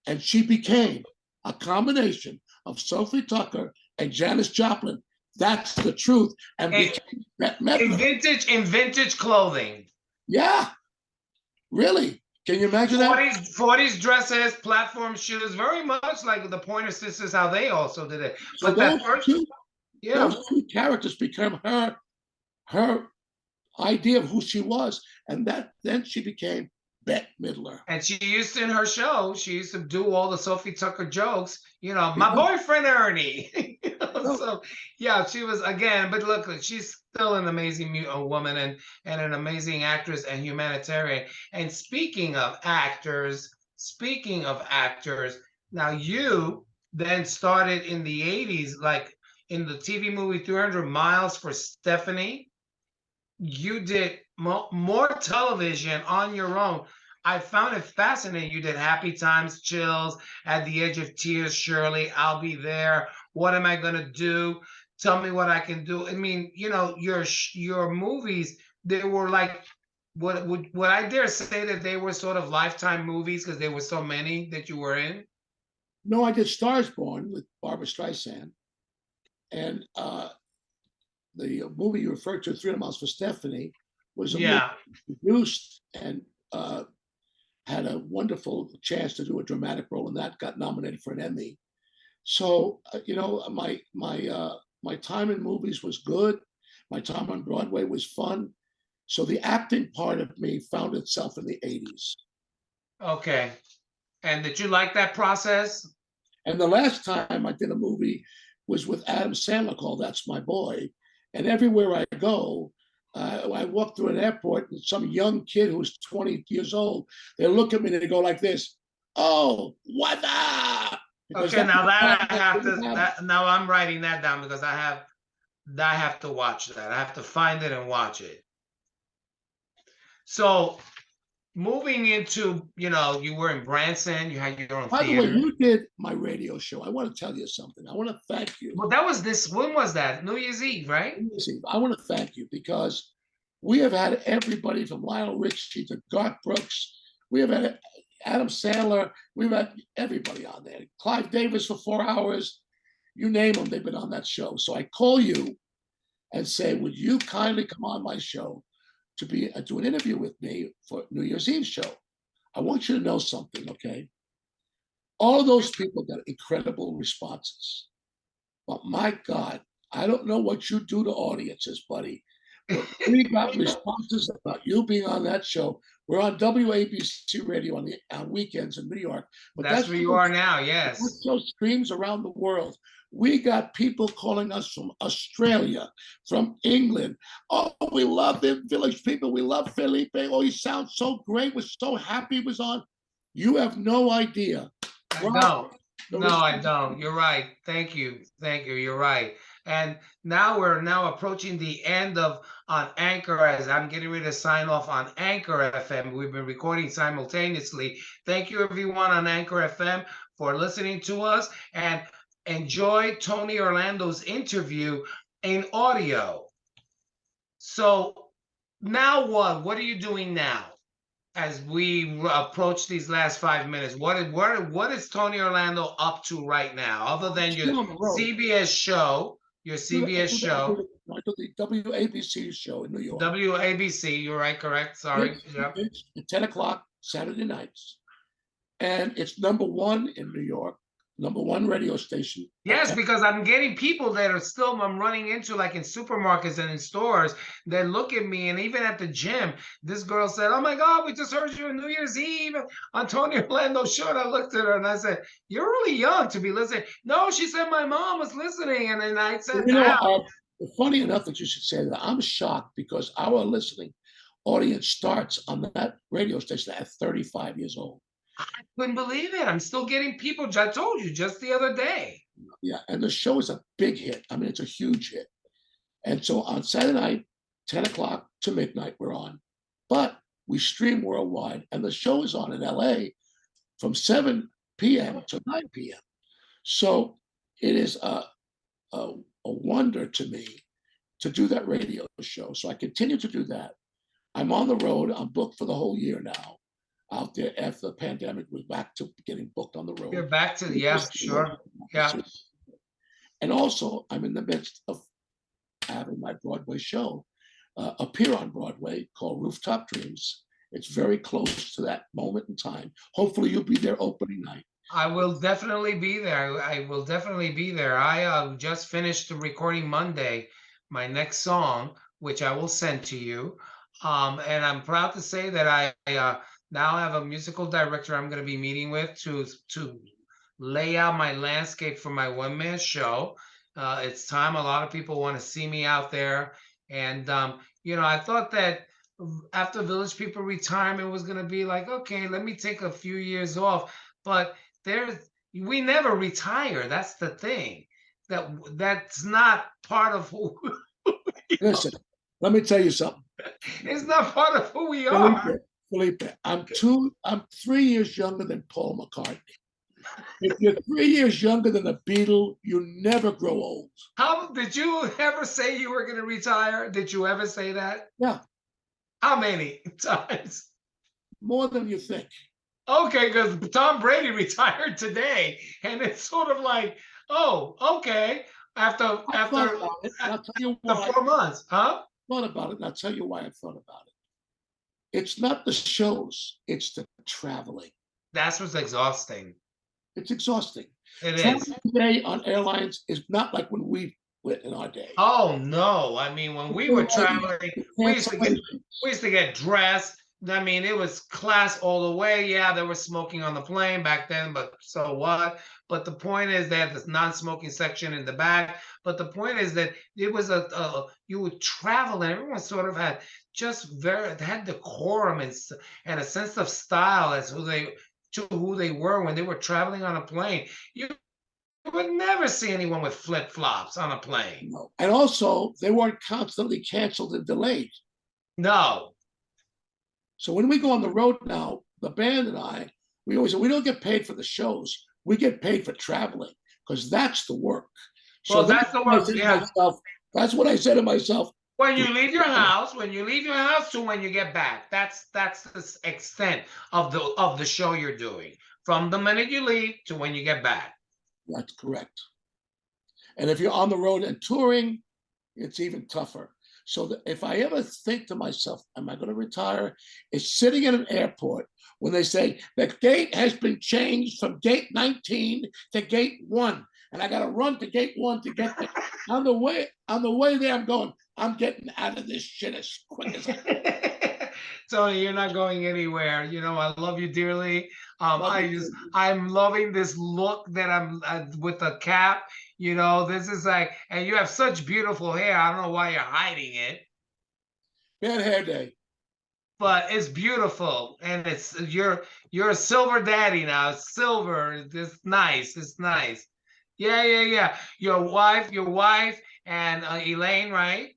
S2: And she became a combination of Sophie Tucker and Janis Joplin. That's the truth. And
S1: in vintage clothing.
S2: Yeah, really. Can you imagine that?
S1: 40s dresses, platform shoes, very much like the Pointer Sisters, how they also did it.
S2: So
S1: but that first,
S2: those two characters became her idea of who she was, and then she became Bette Midler.
S1: And she used to, in her show, she used to do all the Sophie Tucker jokes, my boyfriend Ernie. So yeah, she was, again, but look, she's still an amazing woman and an amazing actress and humanitarian. And speaking of actors, now you then started in the 80s, like in the TV movie 300 Miles for Stephanie. You did more television on your own. I found it fascinating. You did Happy Times, Chills, At the Edge of Tears, Shirley, I'll Be There, What Am I Gonna Do? Tell Me What I Can Do. I mean, your movies, they were like, would I dare say that they were sort of Lifetime movies because there were so many that you were in?
S2: No, I did Stars Born with Barbra Streisand. And the movie you referred to, 300 Miles for Stephanie, was a movie produced and had a wonderful chance to do a dramatic role in that, got nominated for an Emmy. So, my My time in movies was good. My time on Broadway was fun. So the acting part of me found itself in the 80s.
S1: Okay. And did you like that process?
S2: And the last time I did a movie was with Adam Sandler called That's My Boy. And everywhere I go, I walk through an airport and some young kid who's 20 years old, they look at me and they go like this, "Oh, what up?" Because
S1: Okay,
S2: that's
S1: now that now I'm writing that down because I have to watch that. I have to find it and watch it. So moving into, you were in Branson, you had your own
S2: By the way,
S1: theater.
S2: you did my radio show. I want to tell you something. I want to thank you.
S1: Well, that was when was that? New Year's Eve, right?
S2: I want to thank you because we have had everybody from Lionel Richie to Garth Brooks. We have had Adam Sandler. We've had everybody on there. Clive Davis for 4 hours. You name them, they've been on that show. So I call you and say, would you kindly come on my show to do an interview with me for New Year's Eve show? I want you to know something, okay? All of those people got incredible responses. But my God, I don't know what you do to audiences, buddy, but we got responses about you being on that show. We're on WABC radio on weekends in New York, but
S1: That's where you are now, yes.
S2: that show streams around the world. We got people calling us from Australia, from England. Oh, we love the Village people. We love Felipe. Oh, he sounds so great. We're so happy he was on. You have no idea.
S1: I don't. No, I don't. You're right. Thank you. Thank you. You're right. And now we're approaching the end of on Anchor as I'm getting ready to sign off on Anchor FM. We've been recording simultaneously. Thank you everyone on Anchor FM for listening to us and enjoy Tony Orlando's interview in audio. So now what? What are you doing now? As we approach these last 5 minutes, what is Tony Orlando up to right now, other than your CBS show? Your CBS show.
S2: I do the WABC show in New York.
S1: WABC, you're right, correct. Sorry.
S2: It's at 10 o'clock Saturday nights. And it's #1 in New York, #1 radio station.
S1: Yes, because I'm getting people that are still I'm running into, like in supermarkets and in stores, that look at me, and even at the gym, this girl said, "Oh my God, we just heard you on New Year's Eve on Tony Orlando's show." And I looked at her and I said, "You're really young to be listening." No, she said my mom was listening, and then I said,
S2: funny enough that you should say that. I'm shocked because our listening audience starts on that radio station at 35 years old.
S1: I couldn't believe it. I'm still getting people. I told you just the other day.
S2: Yeah, and the show is a big hit. I mean, it's a huge hit. And so on Saturday night, 10 o'clock to midnight, we're on. But we stream worldwide, and the show is on in LA from 7 p.m. to 9 p.m. So it is a wonder to me to do that radio show. So I continue to do that. I'm on the road. I'm booked for the whole year now. Out there after the pandemic, we're back to getting booked on the road.
S1: You're back to sure. Yeah.
S2: And also, I'm in the midst of having my Broadway show appear on Broadway called Rooftop Dreams. It's very close to that moment in time. Hopefully, you'll be there opening night.
S1: I will definitely be there. I will definitely be there. I just finished recording Monday my next song, which I will send to you. And I'm proud to say that I now have a musical director I'm going to be meeting with to lay out my landscape for my one-man show. It's time. A lot of people want to see me out there. And, I thought that after Village People retirement was going to be like, okay, let me take a few years off. But we never retire. That's the thing. That's not part of who.
S2: Listen, let me tell you something.
S1: It's not part of who we are.
S2: Felipe, I'm 3 years younger than Paul McCartney. If you're 3 years younger than a Beatle, you never grow old.
S1: How did you ever say you were going to retire? Did you ever say that?
S2: Yeah.
S1: How many times?
S2: More than you think.
S1: Okay, because Tom Brady retired today, and it's sort of like, oh, okay. After
S2: I'll tell you why.
S1: 4 months, huh?
S2: Thought about it, and I'll tell you why I thought about it. It's not the shows, it's the traveling.
S1: That's what's exhausting.
S2: It's exhausting.
S1: It
S2: Traveling
S1: is.
S2: today on airlines is not like when we in our day.
S1: Oh no! I mean, when we were traveling, we used to get dressed. I mean, it was class all the way. Yeah, there was smoking on the plane back then, but so what? But the point is that the non-smoking section in the back. But the point is that it was you would travel, and everyone sort of had had decorum and a sense of style as who they were when they were traveling on a plane. You would never see anyone with flip-flops on a plane.
S2: No. And also, they weren't constantly canceled and delayed.
S1: No.
S2: So when we go on the road now, the band and I, we always say we don't get paid for the shows. We get paid for traveling because that's the work.
S1: Well, that's the work. Yeah.
S2: That's what I said to myself.
S1: When you leave your house, to when you get back, that's the extent of the show you're doing. From the minute you leave to when you get back.
S2: That's correct. And if you're on the road and touring, it's even tougher. So if I ever think to myself, am I going to retire? It's sitting in an airport when they say the gate has been changed from gate 19 to gate 1. And I got to run to gate 1 to get there. On the way there, I'm going, I'm getting out of this shit as quick as I can.
S1: Tony, you're not going anywhere. You know, I love you dearly. I'm loving this look that I'm with the cap. You know, this is like, and you have such beautiful hair. I don't know why you're hiding it.
S2: Bad hair day.
S1: But it's beautiful, and you're a silver daddy now. It's silver. It's nice. It's nice. Yeah. Your wife, and Elaine, right?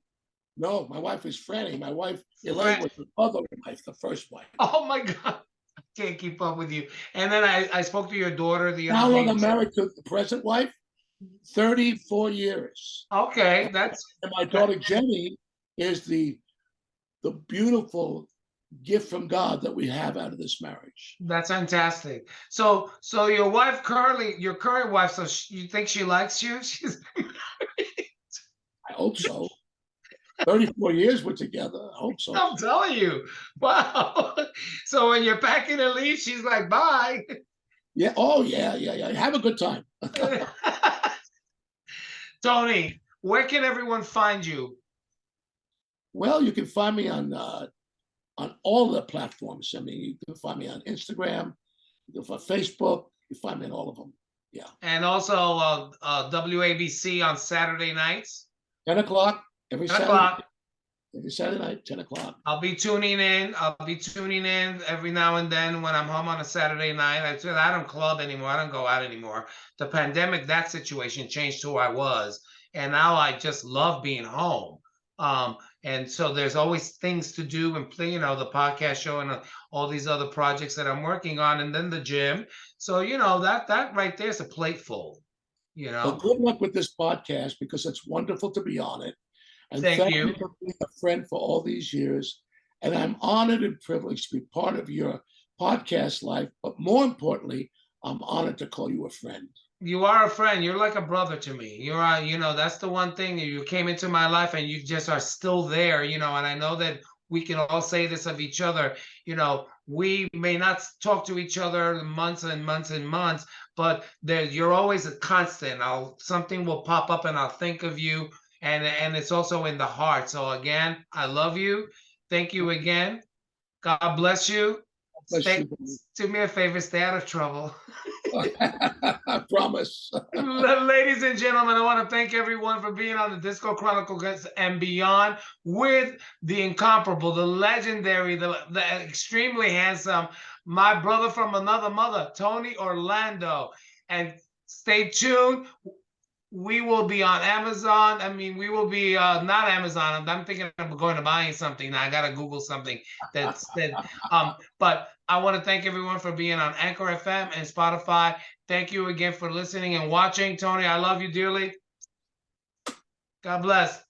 S2: No, my wife is Franny. My wife Elaine was the other wife, the first wife.
S1: Oh my God. I can't keep up with you. And then I spoke to your daughter the
S2: other
S1: day.
S2: How long I'm married to the present wife? 34 years.
S1: Okay,
S2: and my daughter Jenny is the beautiful gift from God that we have out of this marriage.
S1: That's fantastic. So your wife your current wife, so you think she likes you? She's
S2: I hope so. 34 years we're together. I hope so.
S1: I'm telling you. Wow. So when you're packing to leave, she's like, bye.
S2: Yeah. Oh, yeah. Have a good time.
S1: Tony, where can everyone find you?
S2: Well, you can find me on all the platforms. I mean, you can find me on Instagram, you can find Facebook, you can find me on all of them. Yeah.
S1: And also WABC on Saturday nights.
S2: 10 o'clock every
S1: 10
S2: Saturday.
S1: o'clock.
S2: Every Saturday night, 10 o'clock.
S1: I'll be tuning in every now and then when I'm home on a Saturday night. I don't club anymore. I don't go out anymore. The pandemic, that situation changed who I was. And now I just love being home. And so there's always things to do and play, you know, the podcast show and all these other projects that I'm working on, and then the gym. So, you know, that right there is a plate full, you know.
S2: Well, good luck with this podcast because it's wonderful to be on it. And thank you for being a friend for all these years. And I'm honored and privileged to be part of your podcast life. But more importantly, I'm honored to call you a friend.
S1: You are a friend. You're like a brother to me. You know, that's the one thing. You came into my life and you just are still there, you know, and I know that we can all say this of each other. You know, we may not talk to each other months and months and months, but you're always a constant. Something will pop up and I'll think of you. And it's also in the heart. So again, I love you. Thank you again. God bless you. Do me a favor, stay out of trouble.
S2: I promise.
S1: Ladies and gentlemen, I want to thank everyone for being on the Disco Chronicles and Beyond with the incomparable, the legendary, the extremely handsome, my brother from another mother, Tony Orlando. And stay tuned. We will be on Amazon. I mean, we will be not Amazon. I'm thinking of going to buying something. Now I got to Google something but I want to thank everyone for being on Anchor FM and Spotify. Thank you again for listening and watching. Tony, I love you dearly. God bless.